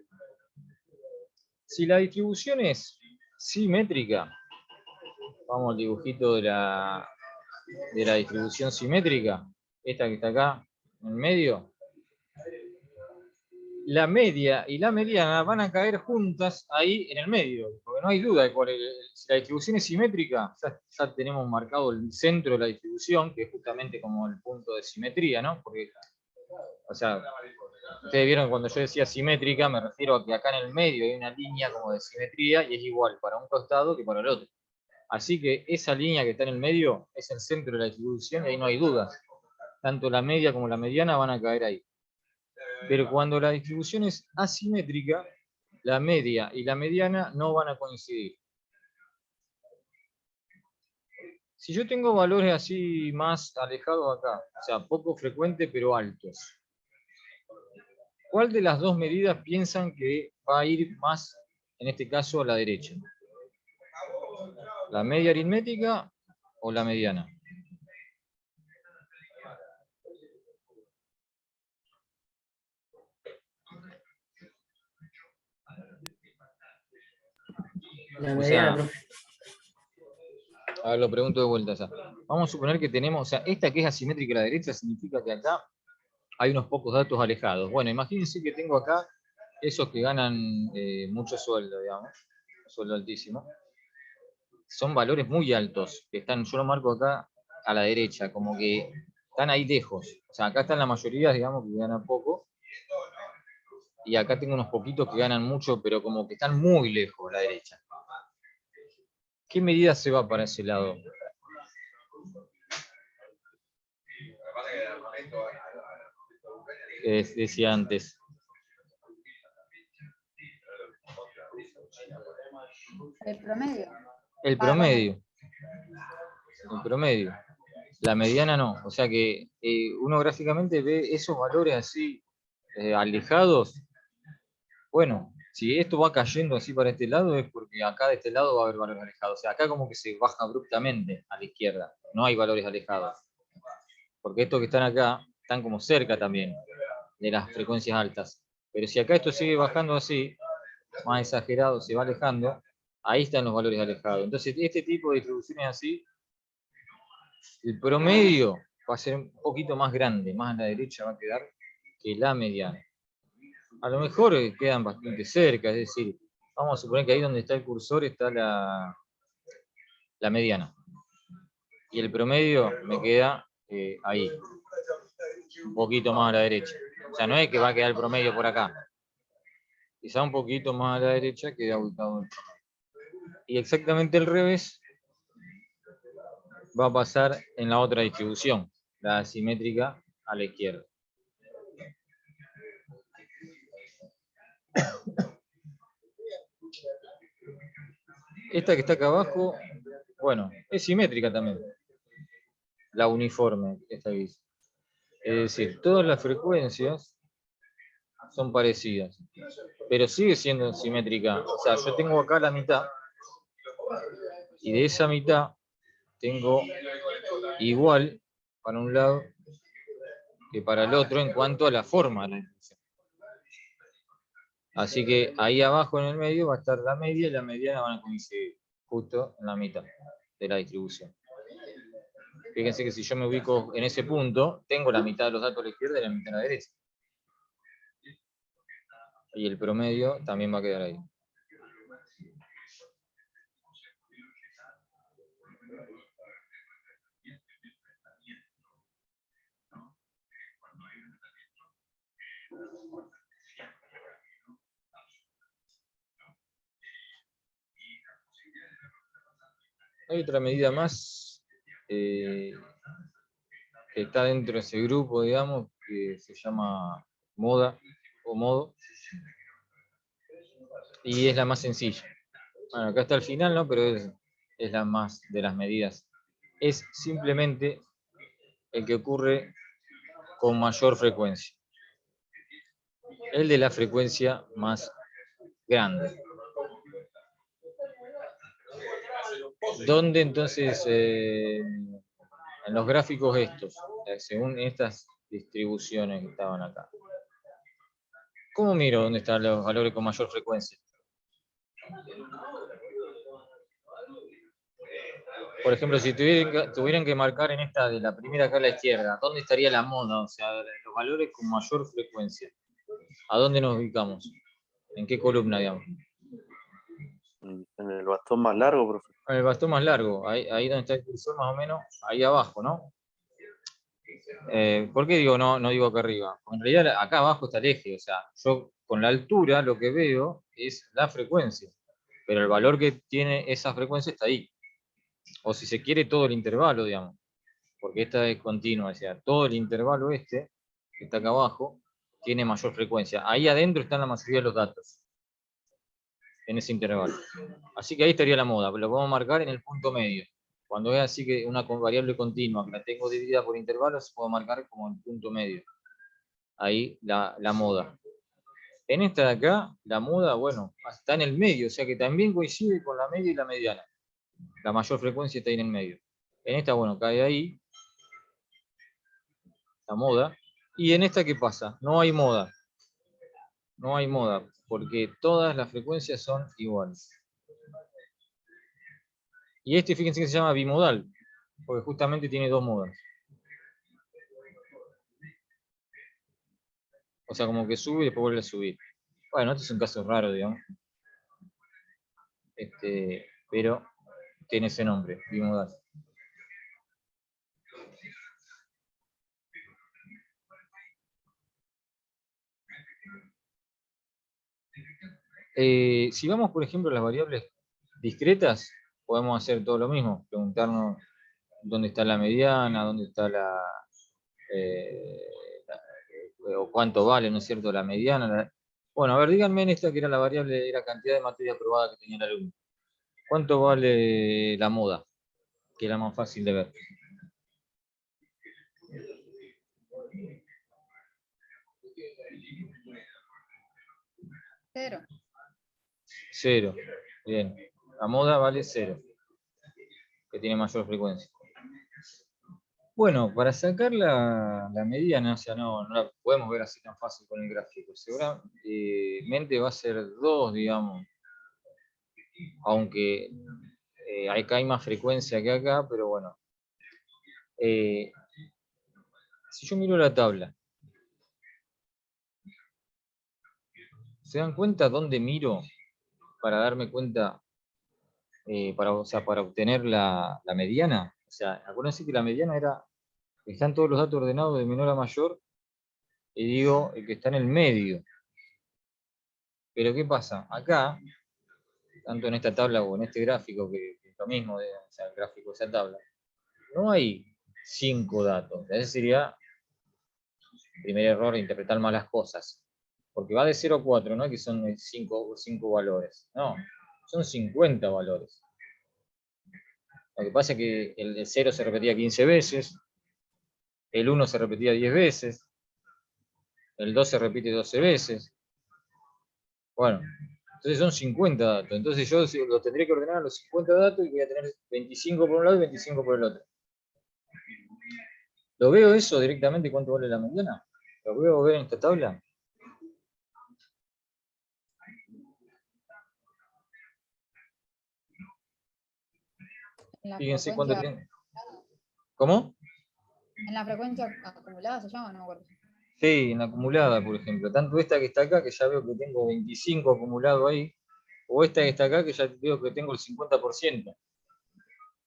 si la distribución es simétrica, vamos al dibujito de la distribución simétrica, esta que está acá en medio, la media y la mediana van a caer juntas ahí en el medio, porque no hay duda de si la distribución es simétrica, ya tenemos marcado el centro de la distribución, que es justamente como el punto de simetría, ¿no? Porque, o sea, ustedes vieron cuando yo decía simétrica, me refiero a que acá en el medio hay una línea como de simetría y es igual para un costado que para el otro. Así que esa línea que está en el medio es el centro de la distribución y ahí no hay dudas. Tanto la media como la mediana van a caer ahí. Pero cuando la distribución es asimétrica, la media y la mediana no van a coincidir. Si yo tengo valores así más alejados acá, o sea, poco frecuentes pero altos, ¿cuál de las dos medidas piensan que va a ir más, en este caso, a la derecha? ¿La media aritmética o la mediana? La O mediana, sea, profe. a ver, lo pregunto de vuelta. O sea, vamos a suponer que tenemos, o sea, esta que es asimétrica a la derecha significa que acá hay unos pocos datos alejados. Bueno, imagínense que tengo acá esos que ganan mucho sueldo, digamos, sueldo altísimo. Son valores muy altos, que están, yo lo marco acá a la derecha, como que están ahí lejos. O sea, acá están la mayoría, digamos, que ganan poco. Y acá tengo unos poquitos que ganan mucho, pero como que están muy lejos a la derecha. ¿Qué medida se va para ese lado? Que decía antes. El promedio. El promedio. El promedio. La mediana no. O sea que uno gráficamente ve esos valores así alejados. Bueno, si esto va cayendo así para este lado es porque acá de este lado va a haber valores alejados. O sea, acá como que se baja abruptamente a la izquierda. No hay valores alejados. Porque estos que están acá están como cerca también de las frecuencias altas. Pero si acá esto sigue bajando así, más exagerado, se va alejando, ahí están los valores alejados. Entonces, este tipo de distribuciones así, el promedio va a ser un poquito más grande, más a la derecha va a quedar que la mediana. A lo mejor quedan bastante cerca, es decir, vamos a suponer que ahí donde está el cursor está la mediana. Y el promedio me queda ahí, un poquito más a la derecha. O sea, no es que va a quedar el promedio por acá. Quizá un poquito más a la derecha queda ubicado el promedio. Y exactamente al revés va a pasar en la otra distribución, la asimétrica a la izquierda. Esta que está acá abajo, bueno, es simétrica también. La uniforme, esta que dice. Es decir, todas las frecuencias son parecidas, pero sigue siendo simétrica. O sea, yo tengo acá la mitad, y de esa mitad tengo igual para un lado que para el otro en cuanto a la forma de la distribución. Así que ahí abajo en el medio va a estar la media y la mediana van a coincidir justo en la mitad de la distribución. Fíjense que si yo me ubico en ese punto, tengo la mitad de los datos a la izquierda y la mitad a la derecha. Y el promedio también va a quedar ahí. Hay otra medida más que está dentro de ese grupo, digamos, que se llama moda o modo, y es la más sencilla. Bueno, acá está al final, ¿no? Pero es la más de las medidas. Es simplemente el que ocurre con mayor frecuencia. El de la frecuencia más grande. ¿Dónde entonces, en los gráficos estos, según estas distribuciones que estaban acá? ¿Cómo miro dónde están los valores con mayor frecuencia? Por ejemplo, si tuvieran que marcar en esta de la primera acá a la izquierda, ¿dónde estaría la moda? O sea, los valores con mayor frecuencia. ¿A dónde nos ubicamos? ¿En qué columna, digamos? En el bastón más largo, profe. En el bastón más largo, ahí donde está el cursor más o menos, ahí abajo, ¿no? ¿Por qué digo no digo acá arriba? Porque en realidad acá abajo está el eje, o sea, yo con la altura lo que veo es la frecuencia, pero el valor que tiene esa frecuencia está ahí. O si se quiere todo el intervalo, digamos, porque esta es continua, o sea, todo el intervalo este, que está acá abajo, tiene mayor frecuencia. Ahí adentro están la mayoría de los datos, en ese intervalo. Así que ahí estaría la moda, pero lo podemos marcar en el punto medio. Cuando es así que una variable continua que la tengo dividida por intervalos, puedo marcar como el punto medio. Ahí la moda. En esta de acá, la moda, bueno, está en el medio, o sea que también coincide con la media y la mediana. La mayor frecuencia está ahí en el medio. En esta, bueno, cae ahí la moda. Y en esta, ¿qué pasa? No hay moda. No hay moda, porque todas las frecuencias son iguales. Y este, fíjense que se llama bimodal, porque justamente tiene dos modas. O sea, como que sube y después vuelve a subir. Bueno, este es un caso raro, digamos. Pero tiene ese nombre, bimodal. Si vamos, por ejemplo, a las variables discretas, podemos hacer todo lo mismo. Preguntarnos dónde está la mediana, dónde está o cuánto vale, ¿no es cierto?, la mediana. Bueno, a ver, díganme en esta que era la variable, era cantidad de materia aprobada que tenía el alumno. ¿Cuánto vale la moda? Que era más fácil de ver. Cero. 0. Bien. La moda vale 0. Que tiene mayor frecuencia. Bueno, para sacar la mediana, o sea, no la podemos ver así tan fácil con el gráfico. Seguramente va a ser 2, digamos. Aunque acá hay más frecuencia que acá, pero bueno. Si yo miro la tabla, ¿se dan cuenta dónde miro para darme cuenta, para obtener la mediana? O sea, acuérdense que la mediana era Están todos los datos ordenados de menor a mayor y digo el que está en el medio. Pero ¿qué pasa? Acá, tanto en esta tabla o en este gráfico, que es lo mismo, o sea, el gráfico de esa tabla, no hay 5 datos. Ese sería el primer error de interpretar mal las cosas. Porque va de 0 a 4, no es que son 5 valores. No, son 50 valores. Lo que pasa es que el 0 se repetía 15 veces, el 1 se repetía 10 veces, el 2 se repite 12 veces. Bueno, entonces son 50 datos. Entonces yo lo tendré que ordenar a los 50 datos y voy a tener 25 por un lado y 25 por el otro. ¿Lo veo eso directamente cuánto vale la mediana? ¿Lo veo ver en esta tabla? En la Fíjense cuánto frecuencia, tiene. ¿Cómo? en la frecuencia acumulada se llama, no me acuerdo. Sí, en la acumulada, por ejemplo. Tanto esta que está acá, que ya veo que tengo 25 acumulado ahí, o esta que está acá, que ya veo que tengo el 50%.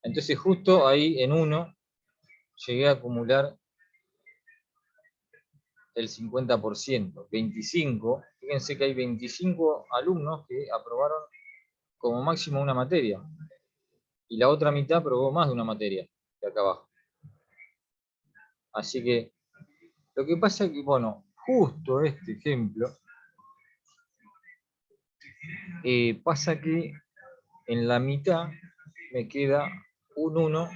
Entonces justo ahí en 1 llegué a acumular el 50%. 25, fíjense que hay 25 alumnos que aprobaron como máximo una materia. Y la otra mitad aprobó más de una materia, de acá abajo. Así que, lo que pasa es que, bueno, justo este ejemplo, pasa que en la mitad me queda un 1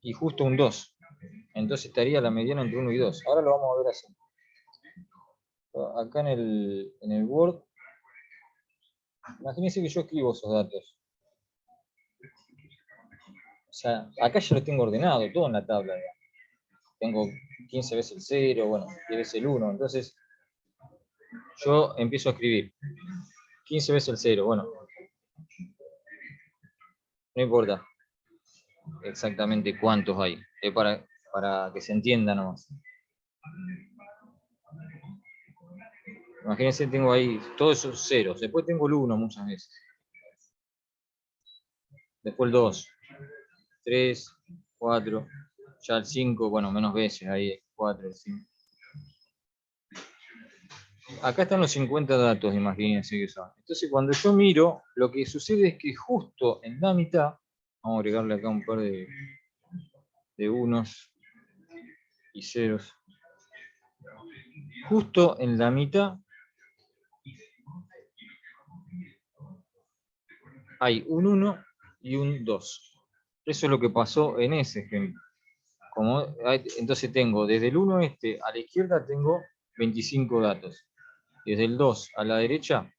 y justo un 2. Entonces estaría la mediana entre 1 y 2. Ahora lo vamos a ver así. Acá en el Word, imagínense que yo escribo esos datos. O sea, acá ya lo tengo ordenado, todo en la tabla. Tengo 15 veces el 0, bueno, 10 veces el 1. Entonces, yo empiezo a escribir 15 veces el 0, bueno, no importa exactamente cuántos hay, es para que se entienda nomás. Imagínense, tengo ahí todos esos ceros, después tengo el 1 muchas veces. Después el 2, 3, 4, ya el 5, bueno, menos veces, ahí 4, 5. Acá están los 50 datos, imagínense que son. Entonces, cuando yo miro, lo que sucede es que justo en la mitad, vamos a agregarle acá un par de unos y ceros. Justo en la mitad hay un 1 y un 2. Eso es lo que pasó en ese ejemplo. Entonces tengo desde el 1 a la izquierda tengo 25 datos. Desde el 2 a la derecha,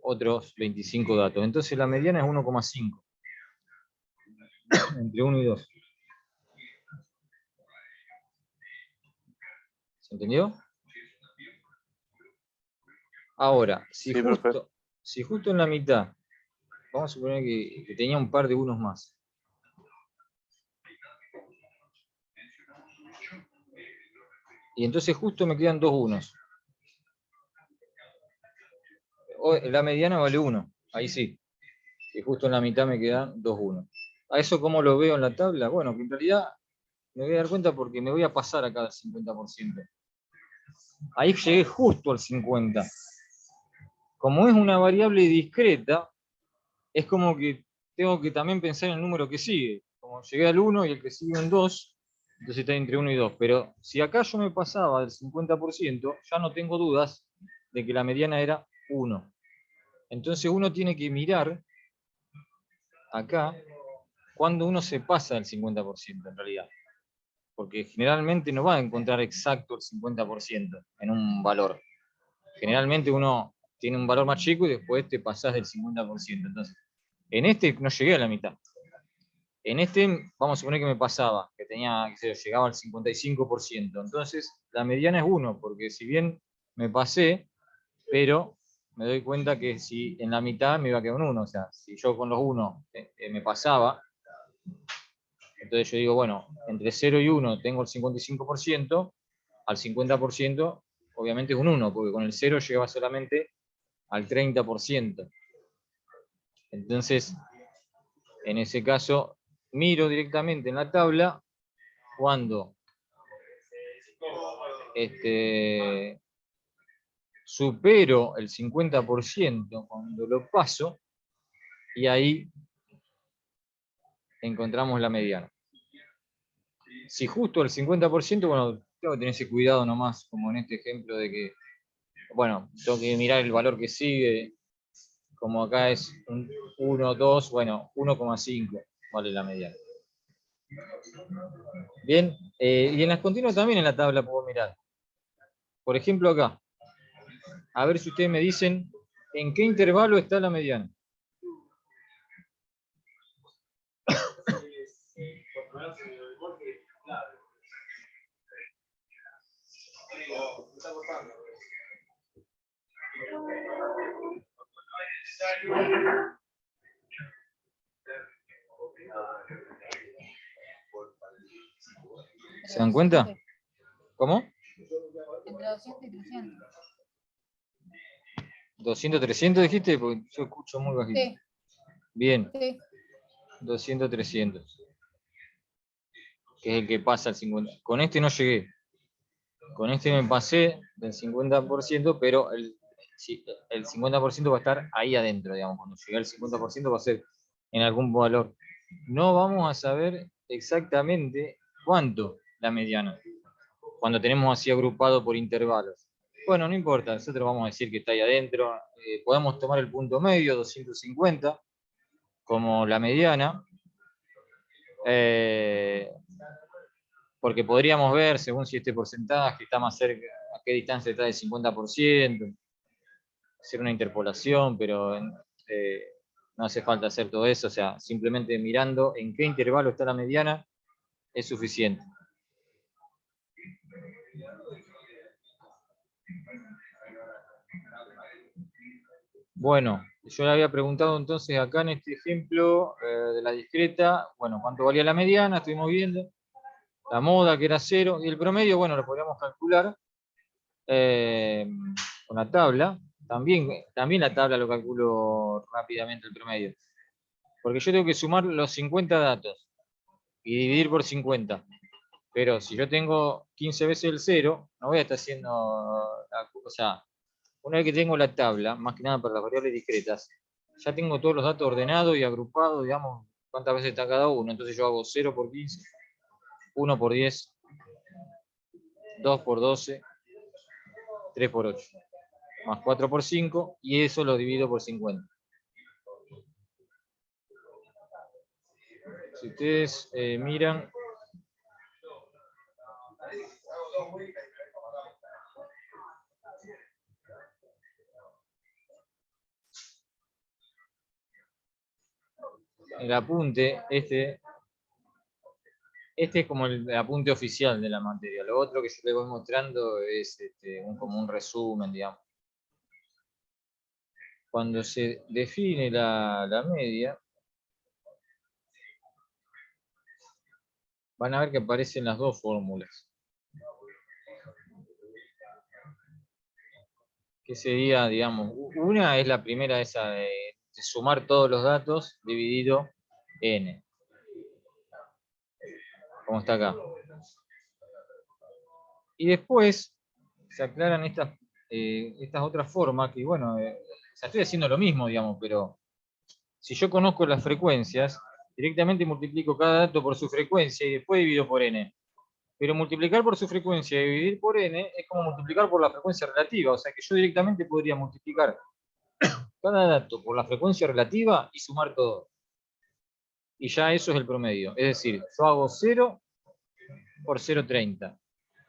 otros 25 datos. Entonces la mediana es 1,5. Entre 1 y 2. ¿Se entendió? Ahora, si justo en la mitad, vamos a suponer que tenía un par de unos más. Y entonces justo me quedan 2 unos. La mediana vale 1, ahí sí. Y justo en la mitad me quedan 2 unos. ¿A eso cómo lo veo en la tabla? Bueno, que en realidad me voy a dar cuenta porque me voy a pasar acá al 50%. Ahí llegué justo al 50%. Como es una variable discreta, es como que tengo que también pensar en el número que sigue. Como llegué al 1 y el que sigue un 2, entonces está entre 1 y 2. Pero si acá yo me pasaba del 50%, ya no tengo dudas de que la mediana era 1. Entonces uno tiene que mirar acá cuando uno se pasa del 50% en realidad. Porque generalmente no va a encontrar exacto el 50% en un valor. Generalmente uno tiene un valor más chico y después te pasás del 50%. Entonces, en este no llegué a la mitad. En este, vamos a suponer que me pasaba, que llegaba al 55%. Entonces, la mediana es 1, porque si bien me pasé, pero me doy cuenta que si en la mitad me iba a quedar un 1. O sea, si yo con los 1 me pasaba, entonces yo digo, bueno, entre 0 y 1 tengo el 55%, al 50% obviamente es un 1, porque con el 0 llegaba solamente al 30%. Entonces, en ese caso, miro directamente en la tabla cuando supero el 50%, cuando lo paso, y ahí encontramos la mediana. Si justo el 50%, bueno, tengo que tener ese cuidado nomás, como en este ejemplo de que, bueno, tengo que mirar el valor que sigue, como acá es un 1, 2, bueno, 1,5 vale la mediana. Bien, y en las continuas también en la tabla puedo mirar. Por ejemplo acá, a ver si ustedes me dicen en qué intervalo está la mediana. ¿Se dan cuenta? ¿Cómo? Entre 200 y 300. 200, 300 dijiste, porque yo escucho muy bajito. Sí, Bien, sí. 200, 300. Que es el que pasa al 50. Con este no llegué. Con este me pasé del 50%, pero el 50% va a estar ahí adentro, digamos. Cuando llegue al 50% va a ser en algún valor. No vamos a saber exactamente cuánto la mediana, cuando tenemos así agrupado por intervalos. Bueno, no importa, nosotros vamos a decir que está ahí adentro. Podemos tomar el punto medio, 250, como la mediana. Porque podríamos ver, según si este porcentaje está más cerca, a qué distancia está del 50%, hacer una interpolación, pero no hace falta hacer todo eso, o sea, simplemente mirando en qué intervalo está la mediana es suficiente. Bueno, yo le había preguntado entonces acá en este ejemplo de la discreta, bueno, cuánto valía la mediana, estuvimos viendo, la moda que era 0, y el promedio, bueno, lo podríamos calcular con la tabla. También la tabla lo calculo rápidamente el promedio. Porque yo tengo que sumar los 50 datos y dividir por 50. Pero si yo tengo 15 veces el 0, no voy a estar haciendo, o sea, una vez que tengo la tabla, más que nada para las variables discretas, ya tengo todos los datos ordenados y agrupados, digamos, cuántas veces está cada uno. Entonces yo hago 0 por 15, 1 por 10, 2 por 12, 3 por 8, más 4 por 5, y eso lo divido por 50. Si ustedes miran, el apunte, este es como el apunte oficial de la materia. Lo otro que yo les voy mostrando es como un resumen, digamos. Cuando se define la media, van a ver que aparecen las dos fórmulas. Que sería, digamos, una es la primera, esa de sumar todos los datos dividido n. Como está acá. Y después se aclaran estas otras formas que, bueno, o sea, estoy haciendo lo mismo, digamos, pero si yo conozco las frecuencias, directamente multiplico cada dato por su frecuencia y después divido por n. Pero multiplicar por su frecuencia y dividir por n es como multiplicar por la frecuencia relativa, o sea que yo directamente podría multiplicar cada dato por la frecuencia relativa y sumar todo. Y ya eso es el promedio. Es decir, yo hago 0 por 0,30,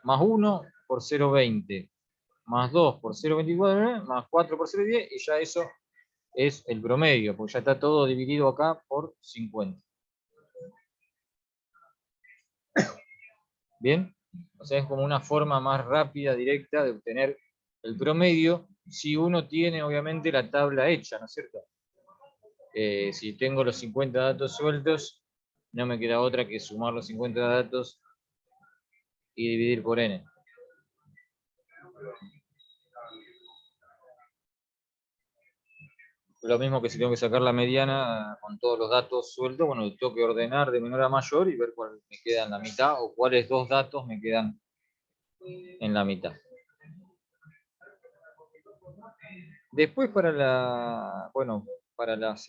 más 1 por 0,20, más 2 por 0,24, más 4 por 0,10, y ya eso es el promedio, porque ya está todo dividido acá por 50. ¿Bien? O sea, es como una forma más rápida, directa de obtener el promedio, si uno tiene obviamente la tabla hecha, ¿no es cierto? Si tengo los 50 datos sueltos, no me queda otra que sumar los 50 datos y dividir por n. Lo mismo que si tengo que sacar la mediana con todos los datos sueltos, bueno, tengo que ordenar de menor a mayor y ver cuál me queda en la mitad o cuáles dos datos me quedan en la mitad. Después para la, bueno, para las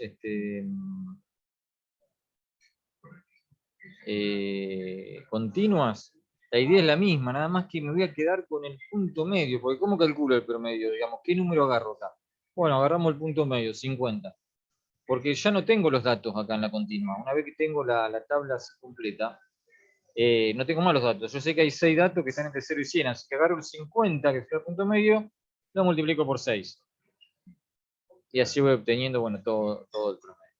continuas, la idea es la misma, nada más que me voy a quedar con el punto medio, porque ¿cómo calculo el promedio? Digamos, ¿qué número agarro acá? Bueno, agarramos el punto medio, 50. Porque ya no tengo los datos acá en la continua. Una vez que tengo la tabla completa, no tengo más los datos. Yo sé que hay 6 datos que están entre 0 y 100, así que agarro el 50, que es el punto medio, lo multiplico por 6. Y así voy obteniendo, bueno, todo el promedio.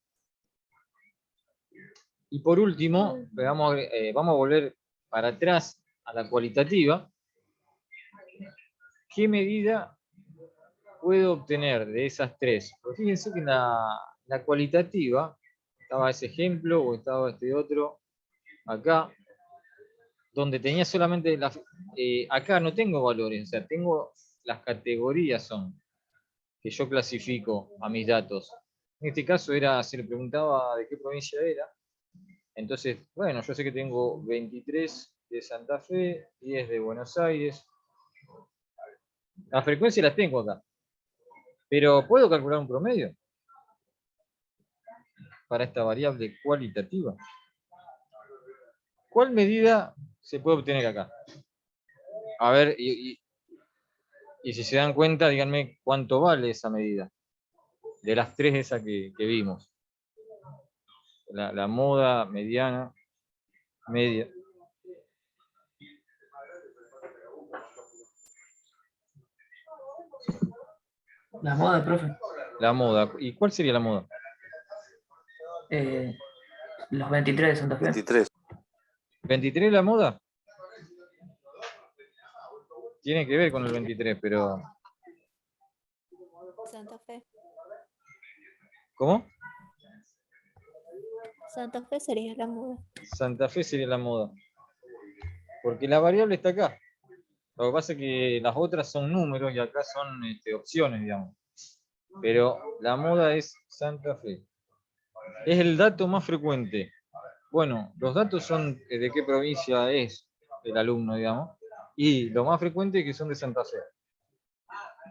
Y por último, vamos a volver para atrás a la cualitativa. ¿Qué medida puedo obtener de esas tres? Porque fíjense que en la cualitativa estaba ese ejemplo o estaba este otro acá, donde tenía solamente acá no tengo valores, o sea, tengo las categorías son que yo clasifico a mis datos. En este caso se le preguntaba de qué provincia era. Entonces, bueno, yo sé que tengo 23 de Santa Fe, 10 de Buenos Aires. Las frecuencias las tengo acá. Pero ¿puedo calcular un promedio para esta variable cualitativa? ¿Cuál medida se puede obtener acá? A ver, y si se dan cuenta, díganme cuánto vale esa medida. De las tres esas que vimos. La moda, mediana, media. La moda, profe. La moda. ¿Y cuál sería la moda? Los 23 de Santa Fe. 23. ¿23 la moda? Tiene que ver con el 23, pero... Santa Fe. ¿Cómo? Santa Fe sería la moda. Santa Fe sería la moda. Porque la variable está acá. Lo que pasa es que las otras son números y acá son opciones, digamos. Pero la moda es Santa Fe. Es el dato más frecuente. Bueno, los datos son de qué provincia es el alumno, digamos. Y lo más frecuente es que son de Santa Fe,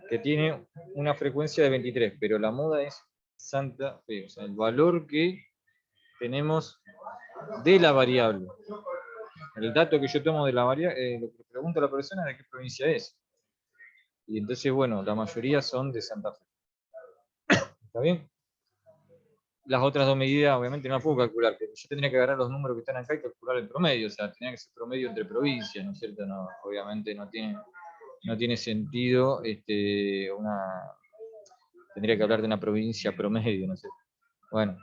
que tiene una frecuencia de 23, pero la moda es Santa Fe, o sea, el valor que tenemos de la variable. El dato que yo tomo de la variable, lo que pregunta la persona es de qué provincia es. Y entonces, bueno, la mayoría son de Santa Fe. ¿Está bien? Las otras dos medidas, obviamente, no las puedo calcular, pero yo tendría que agarrar los números que están acá y calcular el promedio, o sea, tenía que ser promedio entre provincias, ¿no es cierto? No, obviamente no tiene sentido, tendría que hablar de una provincia promedio, no sé. Bueno,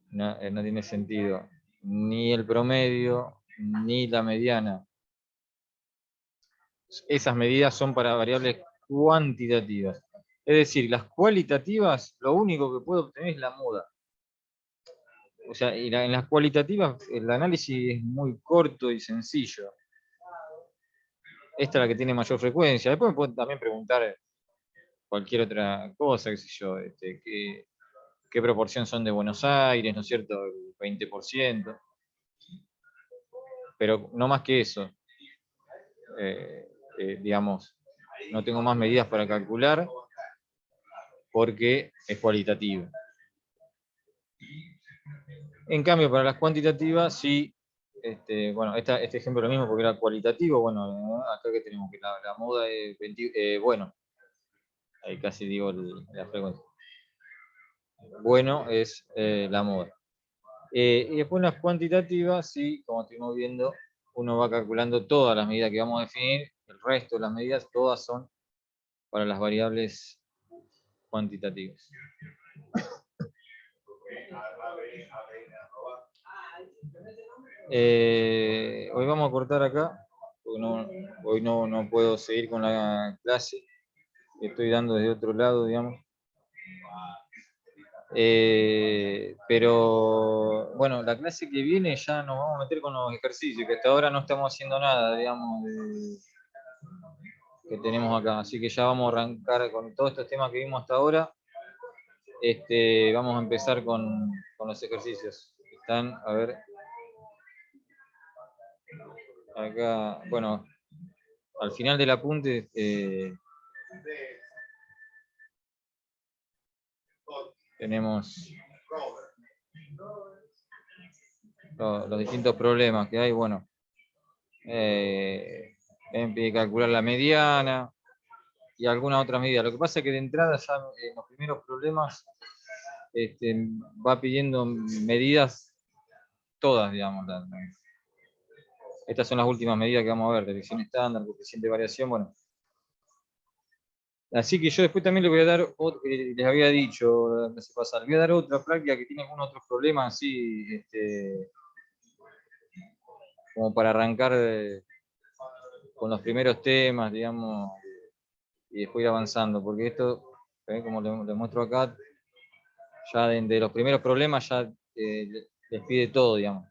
no tiene sentido ni el promedio, ni la mediana. Esas medidas son para variables cuantitativas. Es decir, las cualitativas, lo único que puedo obtener es la moda. O sea, en las cualitativas el análisis es muy corto y sencillo. Esta es la que tiene mayor frecuencia. Después me pueden también preguntar cualquier otra cosa, qué sé yo, qué proporción son de Buenos Aires, ¿no es cierto? El 20%. Pero no más que eso. Digamos, no tengo más medidas para calcular porque es cualitativo. En cambio, para las cuantitativas, sí, bueno, este ejemplo es lo mismo porque era cualitativo. Bueno, acá que tenemos que la moda es 20, bueno, ahí casi digo la frecuencia. Bueno, es la moda. Y después las cuantitativas, sí, como estuvimos viendo, uno va calculando todas las medidas que vamos a definir, el resto de las medidas, todas son para las variables cuantitativas. Hoy vamos a cortar acá, porque hoy no puedo seguir con la clase que estoy dando desde otro lado, digamos. Pero bueno, la clase que viene ya nos vamos a meter con los ejercicios, que hasta ahora no estamos haciendo nada, digamos, que tenemos acá. Así que ya vamos a arrancar con todos estos temas que vimos hasta ahora. Vamos a empezar con los ejercicios. Están, a ver. Acá, bueno, al final del apunte tenemos los distintos problemas que hay. Bueno, pide calcular la mediana y algunas otras medidas. Lo que pasa es que de entrada ya en los primeros problemas va pidiendo medidas todas, digamos. Estas son las últimas medidas que vamos a ver, dirección estándar, coeficiente de variación, bueno. Así que yo después también les voy a dar, les había dicho la clase pasada, les voy a dar otra práctica que tiene algunos otros problemas así, como para arrancar con los primeros temas, digamos, y después ir avanzando, porque esto, como les muestro acá, ya de los primeros problemas ya les pide todo, digamos.